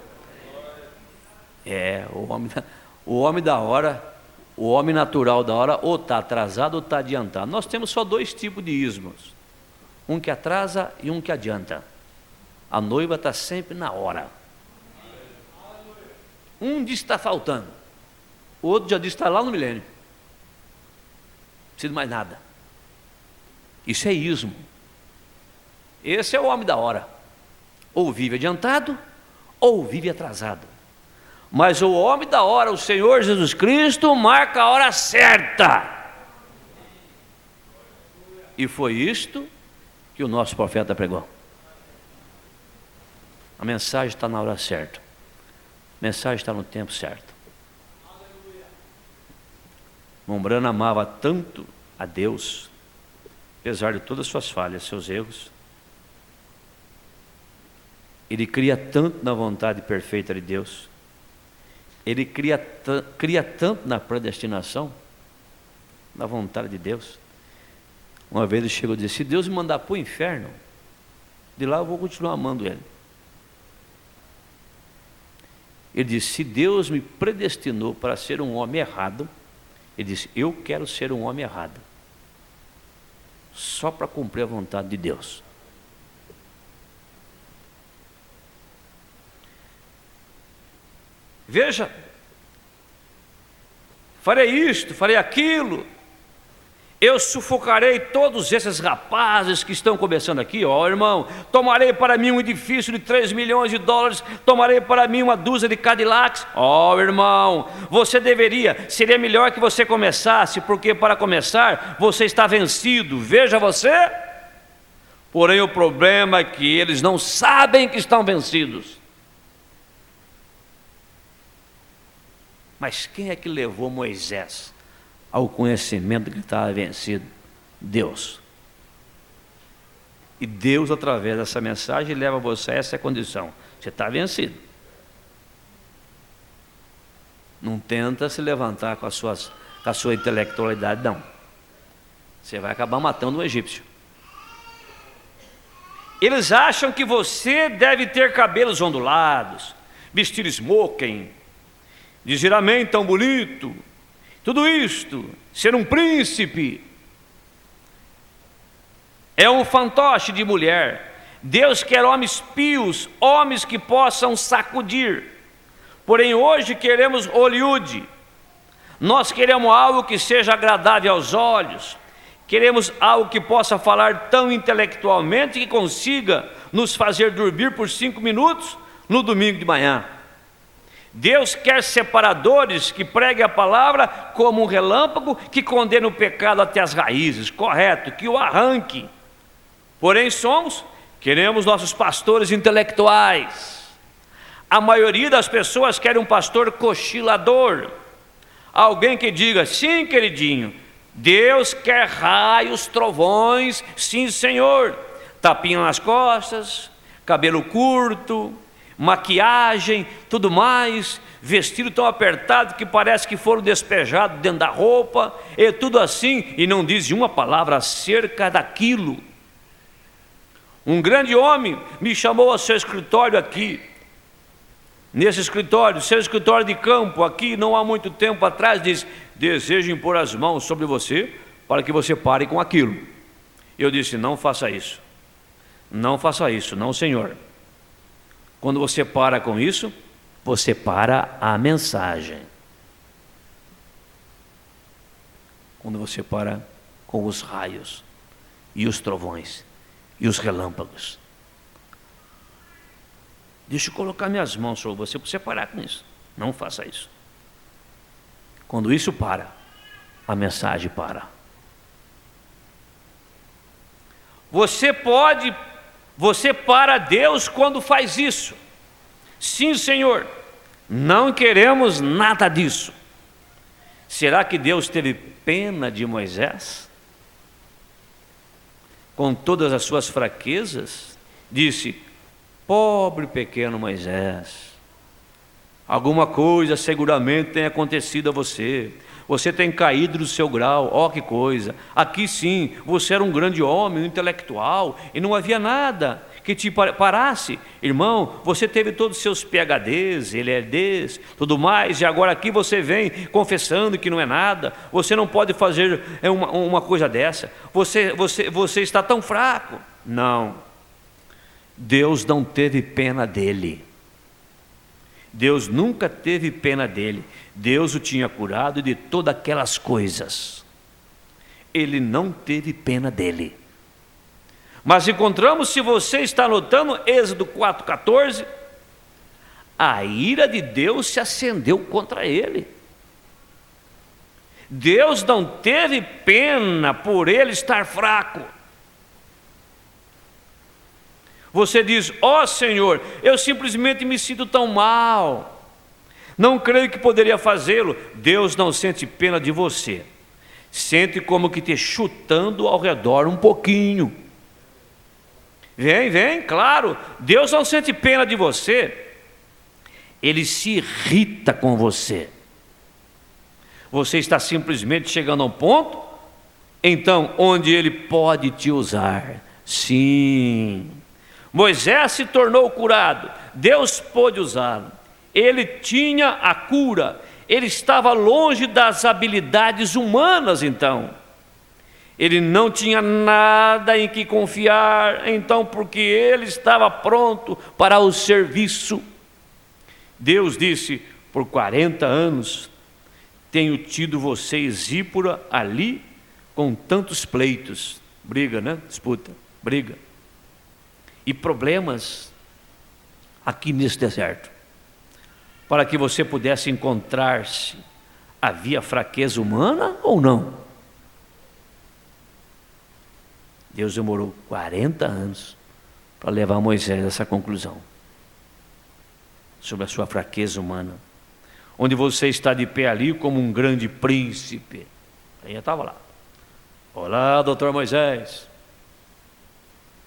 O homem da hora, o homem natural da hora, ou está atrasado ou está adiantado. Nós temos só dois tipos de ismos: um que atrasa e um que adianta. A noiva está sempre na hora. Um diz que está faltando, O outro já disse que está lá no milênio. Não precisa de mais nada. Isso é ismo. Esse é o homem da hora. Ou vive adiantado, ou vive atrasado. Mas o homem da hora, o Senhor Jesus Cristo, marca a hora certa. E foi isto que o nosso profeta pregou. A mensagem está na hora certa. A mensagem está no tempo certo. Mombrana amava tanto a Deus, apesar de todas as suas falhas, seus erros. Ele cria tanto na vontade perfeita de Deus. Ele cria tanto na predestinação, na vontade de Deus. Uma vez ele chegou e disse: se Deus me mandar para o inferno, de lá eu vou continuar amando Ele. Ele disse: se Deus me predestinou para ser um homem errado, ele disse: eu quero ser um homem errado, só para cumprir a vontade de Deus. Veja, farei isto, farei aquilo, eu sufocarei todos esses rapazes que estão começando aqui, ó irmão, tomarei para mim um edifício de 3 milhões de dólares, tomarei para mim uma dúzia de Cadillacs, ó irmão, seria melhor que você começasse, porque para começar, você está vencido, veja você, porém o problema é que eles não sabem que estão vencidos. Mas quem é que levou Moisés ao conhecimento que estava vencido? Deus. E Deus, através dessa mensagem, leva você a essa condição. Você está vencido. Não tenta se levantar com a sua intelectualidade, não. Você vai acabar matando um egípcio. Eles acham que você deve ter cabelos ondulados, vestir smoking, dizer amém tão bonito, tudo isto, ser um príncipe. É um fantoche de mulher. Deus quer homens pios, homens que possam sacudir. Porém hoje queremos Hollywood. Nós queremos algo que seja agradável aos olhos. Queremos algo que possa falar tão intelectualmente que consiga nos fazer dormir por 5 minutos no domingo de manhã. Deus quer separadores que preguem a palavra como um relâmpago que condena o pecado até as raízes, correto, que o arranque. Porém queremos nossos pastores intelectuais. A maioria das pessoas quer um pastor cochilador, alguém que diga: sim, queridinho, Deus quer raios, trovões, sim, Senhor, tapinha nas costas, cabelo curto, maquiagem, tudo mais, vestido tão apertado que parece que foram despejados dentro da roupa, e tudo assim, e não dizem uma palavra acerca daquilo. Um grande homem me chamou ao seu escritório aqui, nesse escritório, seu escritório de campo aqui, não há muito tempo atrás, diz: desejo impor as mãos sobre você, para que você pare com aquilo. Eu disse: não faça isso, não faça isso, não, Senhor. Quando você para com isso, você para a mensagem. Quando você para com os raios, e os trovões, e os relâmpagos. Deixa eu colocar minhas mãos sobre você, para você parar com isso. Não faça isso. Quando isso para, a mensagem para. Você para Deus quando faz isso. Sim, Senhor, não queremos nada disso. Será que Deus teve pena de Moisés? Com todas as suas fraquezas, disse: pobre pequeno Moisés, alguma coisa seguramente tem acontecido a você. Você tem caído do seu grau, ó que coisa. Aqui sim, você era um grande homem, um intelectual, e não havia nada que te parasse. Irmão, você teve todos os seus PhDs, LLDs, tudo mais, e agora aqui você vem confessando que não é nada. Você não pode fazer uma coisa dessa. Você está tão fraco. Não. Deus não teve pena dele. Deus nunca teve pena dele. Deus o tinha curado de todas aquelas coisas. Ele não teve pena dele. Mas encontramos, se você está notando, Êxodo 4,14, a ira de Deus se acendeu contra ele. Deus não teve pena por ele estar fraco. Você diz: ó Senhor, eu simplesmente me sinto tão mal, não creio que poderia fazê-lo. Deus não sente pena de você, sente como que te chutando ao redor um pouquinho. Vem, claro, Deus não sente pena de você, Ele se irrita com você. Você está simplesmente chegando a um ponto, então, onde Ele pode te usar. Sim, Moisés se tornou curado, Deus pôde usá-lo. Ele tinha a cura, ele estava longe das habilidades humanas, então. Ele não tinha nada em que confiar, então, porque ele estava pronto para o serviço. Deus disse: por 40 anos tenho tido você e Zípora ali com tantos pleitos, briga, né? Disputa, briga e problemas aqui nesse deserto, para que você pudesse encontrar-se. Havia fraqueza humana ou não? Deus demorou 40 anos para levar Moisés a essa conclusão sobre a sua fraqueza humana, onde você está de pé ali como um grande príncipe. Aí eu estava lá: olá, doutor Moisés.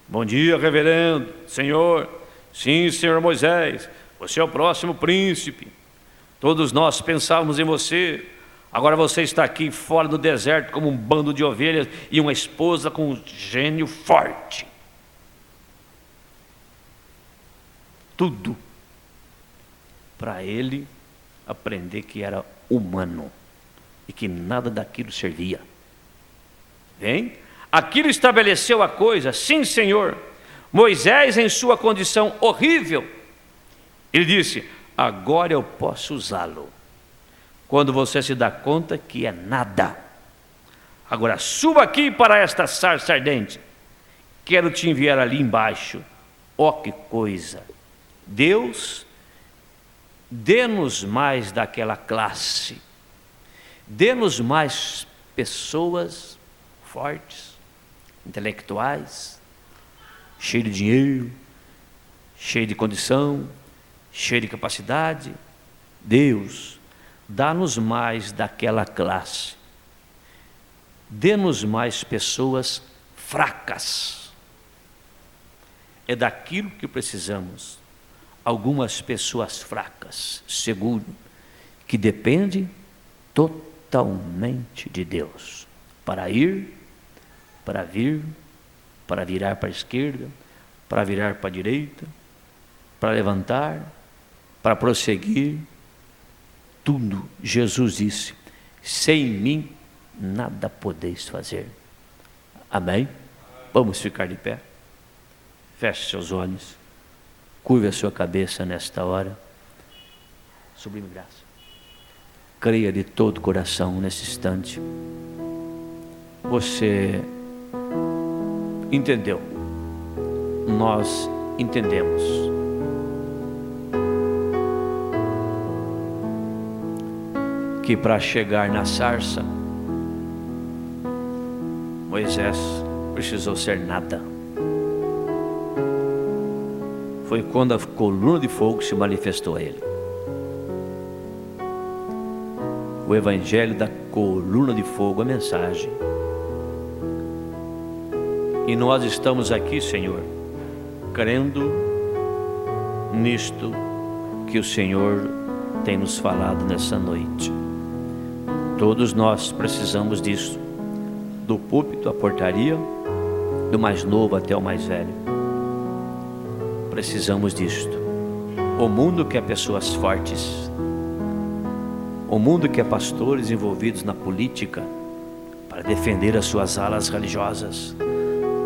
Bom dia, reverendo, senhor. Sim, senhor Moisés, você é o próximo príncipe. Todos nós pensávamos em você. Agora você está aqui fora do deserto como um bando de ovelhas e uma esposa com um gênio forte. Tudo para ele aprender que era humano e que nada daquilo servia. Vem? Aquilo estabeleceu a coisa. Sim, Senhor. Moisés, em sua condição horrível, ele disse: agora eu posso usá-lo. Quando você se dá conta que é nada. Agora suba aqui para esta sarça ardente. Quero te enviar ali embaixo. Ó, que coisa! Deus, dê-nos mais daquela classe. Dê-nos mais pessoas fortes, intelectuais, cheios de dinheiro, cheios de condição, cheios de capacidade. Deus, dá-nos mais daquela classe. Dê-nos mais pessoas fracas. É daquilo que precisamos. Algumas pessoas fracas, segundo, que dependem totalmente de Deus, para ir, para vir, para virar para a esquerda, para virar para a direita, para levantar, para prosseguir. Tudo, Jesus disse: sem mim nada podeis fazer. Amém? Vamos ficar de pé. Feche seus olhos, curve a sua cabeça nesta hora. Sublime graça. Creia de todo o coração nesse instante. Você entendeu? Nós entendemos. Que para chegar na sarça, Moisés precisou ser nada. Foi quando a coluna de fogo se manifestou a ele. O evangelho da coluna de fogo, a mensagem. E nós estamos aqui, Senhor, crendo nisto que o Senhor tem nos falado nessa noite. Todos nós precisamos disso, do púlpito à portaria, do mais novo até o mais velho. Precisamos disto. O mundo quer pessoas fortes. O mundo quer pastores envolvidos na política para defender as suas alas religiosas.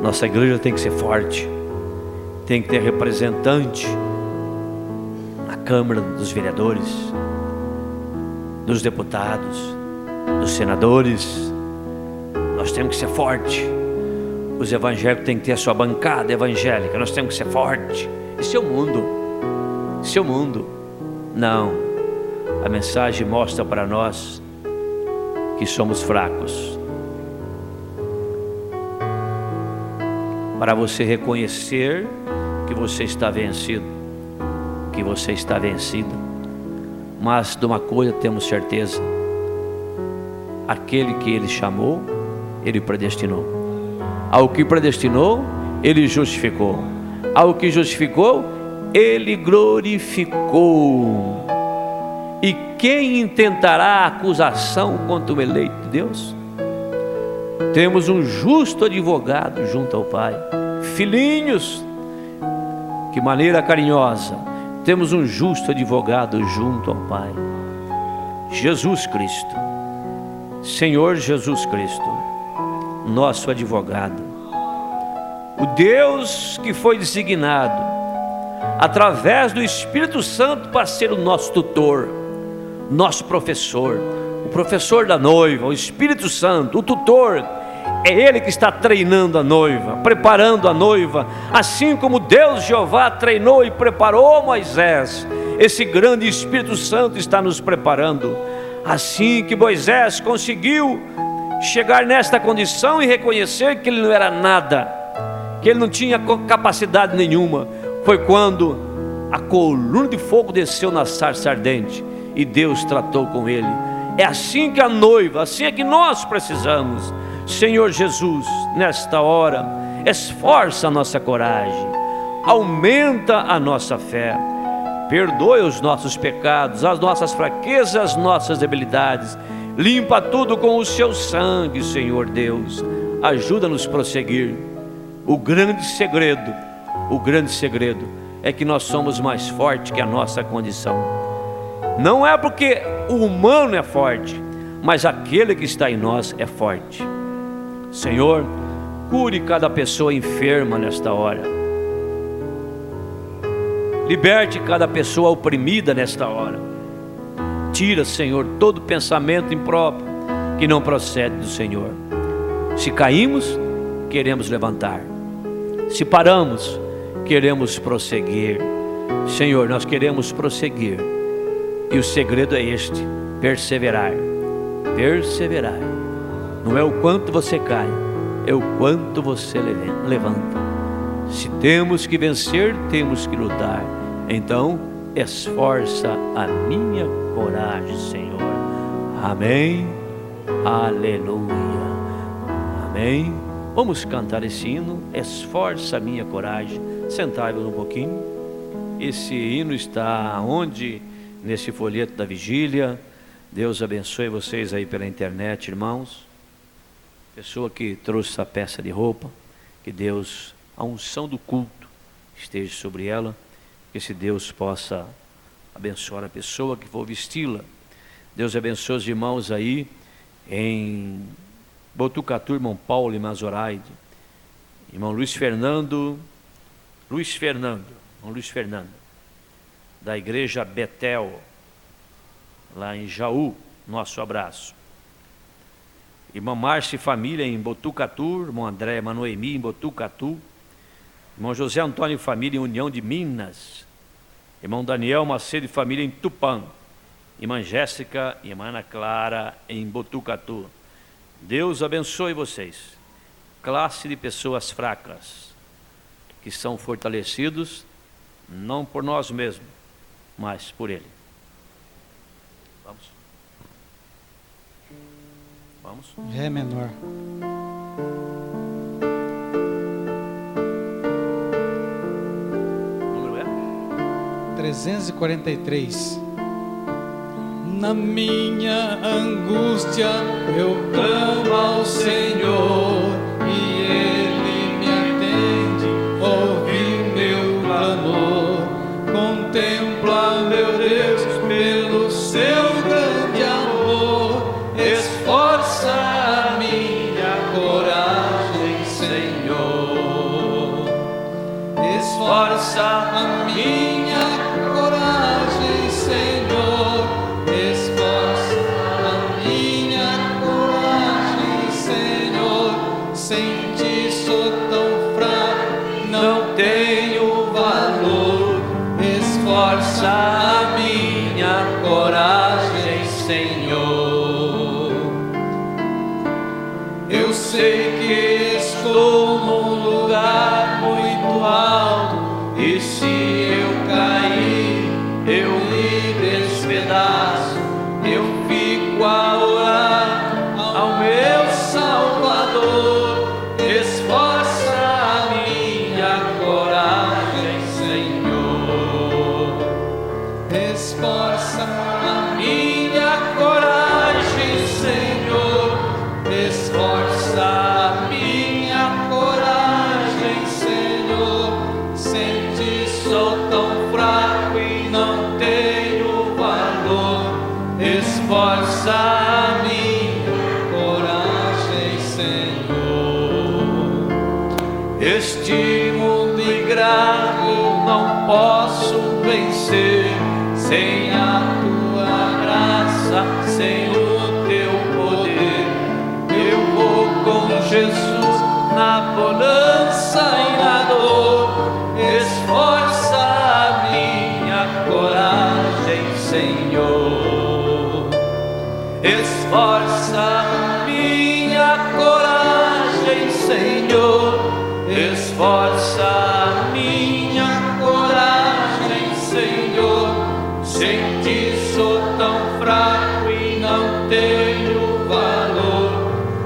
Nossa igreja tem que ser forte, tem que ter representante na Câmara dos Vereadores, dos deputados, dos senadores. Nós temos que ser forte. Os evangélicos têm que ter a sua bancada evangélica. Nós temos que ser forte. Isso é o mundo. Isso é o mundo. Não. A mensagem mostra para nós que somos fracos. Para você reconhecer que você está vencido, que você está vencido. Mas de uma coisa temos certeza: aquele que Ele chamou, Ele predestinou. Ao que predestinou, Ele justificou. Ao que justificou, Ele glorificou. E quem intentará acusação contra o eleito de Deus? Temos um justo advogado junto ao Pai. Filhinhos, que maneira carinhosa, temos um justo advogado junto ao Pai. Jesus Cristo, Senhor Jesus Cristo, nosso advogado. O Deus que foi designado através do Espírito Santo para ser o nosso tutor, nosso professor, o professor da noiva, o Espírito Santo, o tutor. É Ele que está treinando a noiva, preparando a noiva, assim como Deus Jeová treinou e preparou Moisés. Esse grande Espírito Santo está nos preparando. Assim que Moisés conseguiu chegar nesta condição e reconhecer que ele não era nada, que ele não tinha capacidade nenhuma, foi quando a coluna de fogo desceu na sarça ardente e Deus tratou com ele. É assim que a noiva, assim é que nós precisamos. Senhor Jesus, nesta hora, esforça a nossa coragem, aumenta a nossa fé, perdoe os nossos pecados, as nossas fraquezas, as nossas debilidades, limpa tudo com o seu sangue, Senhor Deus, ajuda-nos a prosseguir. O grande segredo é que nós somos mais fortes que a nossa condição. Não é porque o humano é forte, mas aquele que está em nós é forte. Senhor, cure cada pessoa enferma nesta hora. Liberte cada pessoa oprimida nesta hora. Tira, Senhor, todo pensamento impróprio que não procede do Senhor. Se caímos, queremos levantar. Se paramos, queremos prosseguir. Senhor, nós queremos prosseguir. E o segredo é este: perseverar. Perseverar. Não é o quanto você cai, é o quanto você levanta. Se temos que vencer, temos que lutar. Então, esforça a minha coragem, Senhor. Amém. Aleluia. Amém. Vamos cantar esse hino. Esforça a minha coragem. Sentai-vos um pouquinho. Esse hino está onde? Nesse folheto da vigília. Deus abençoe vocês aí pela internet, irmãos. Pessoa que trouxe essa peça de roupa, que Deus, a unção do culto esteja sobre ela, que esse Deus possa abençoar a pessoa que for vesti-la. Deus abençoe os irmãos aí em Botucatu, irmão Paulo e Mazoraide, irmão Luiz Fernando, da igreja Betel, lá em Jaú, nosso abraço. Irmã Márcia e família em Botucatu, irmão André e Noemi em Botucatu, irmão José Antônio e família em União de Minas, irmão Daniel Macedo e família em Tupã, irmã Jéssica e irmã Ana Clara em Botucatu. Deus abençoe vocês, classe de pessoas fracas, que são fortalecidos, não por nós mesmos, mas por Ele. Vamos. Ré menor. O número é? 343. Na minha angústia eu clamo ao Senhor e Ele me atende, ouve meu clamor, contempla meu Deus pelo seu grande amor, esforça a minha coragem, Senhor, esforça a minha coragem. sem ti sou tão fraco, não tenho valor. Esforça a minha coragem, Senhor. Eu sei que estou num lugar muito alto, e se eu cair, eu me despedaço. Eu fico a orar ao meu Salvador. Esforça a minha coragem, Senhor. Esforça a minha coragem, Senhor. Esforça a minha coragem, Senhor. Sem ti sou tão fraco e não tenho valor. Esforça a minha coragem, Senhor. Este mundo ingrato eu não posso vencer sem a tua graça, sem o teu poder. Eu vou com Jesus na bonança e na dor. Esforça a minha coragem, Senhor. Esforça a minha coragem, Senhor. Esforça a minha coragem, Senhor. Sem ti sou tão fraco e não tenho valor.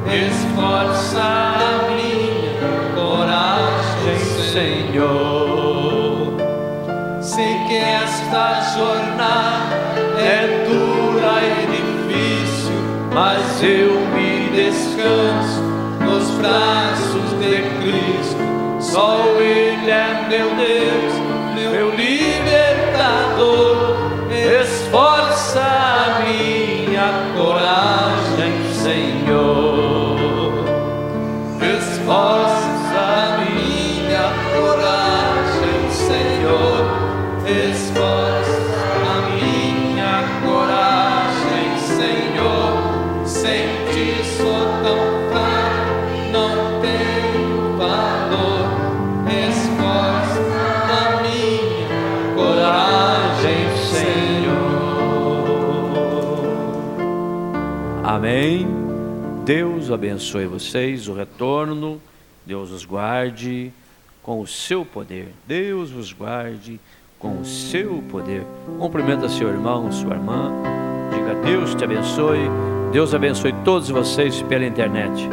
Esforça a minha coragem, Senhor. Sei que esta jornada é dura e difícil, mas eu me descanso nos braços de Cristo. Só Ele é meu Deus, meu libertador. Esforça a minha coragem, Senhor. Esforça a minha coragem, Senhor. Esforça a minha coragem, Senhor. Sem ti sou tão fraco, não tenho valor. Esforça a minha coragem, Senhor. Amém. Deus abençoe vocês, o retorno. Deus os guarde com o seu poder. Deus os guarde com o seu poder. Cumprimenta seu irmão, sua irmã. Diga: Deus te abençoe. Deus abençoe todos vocês pela internet.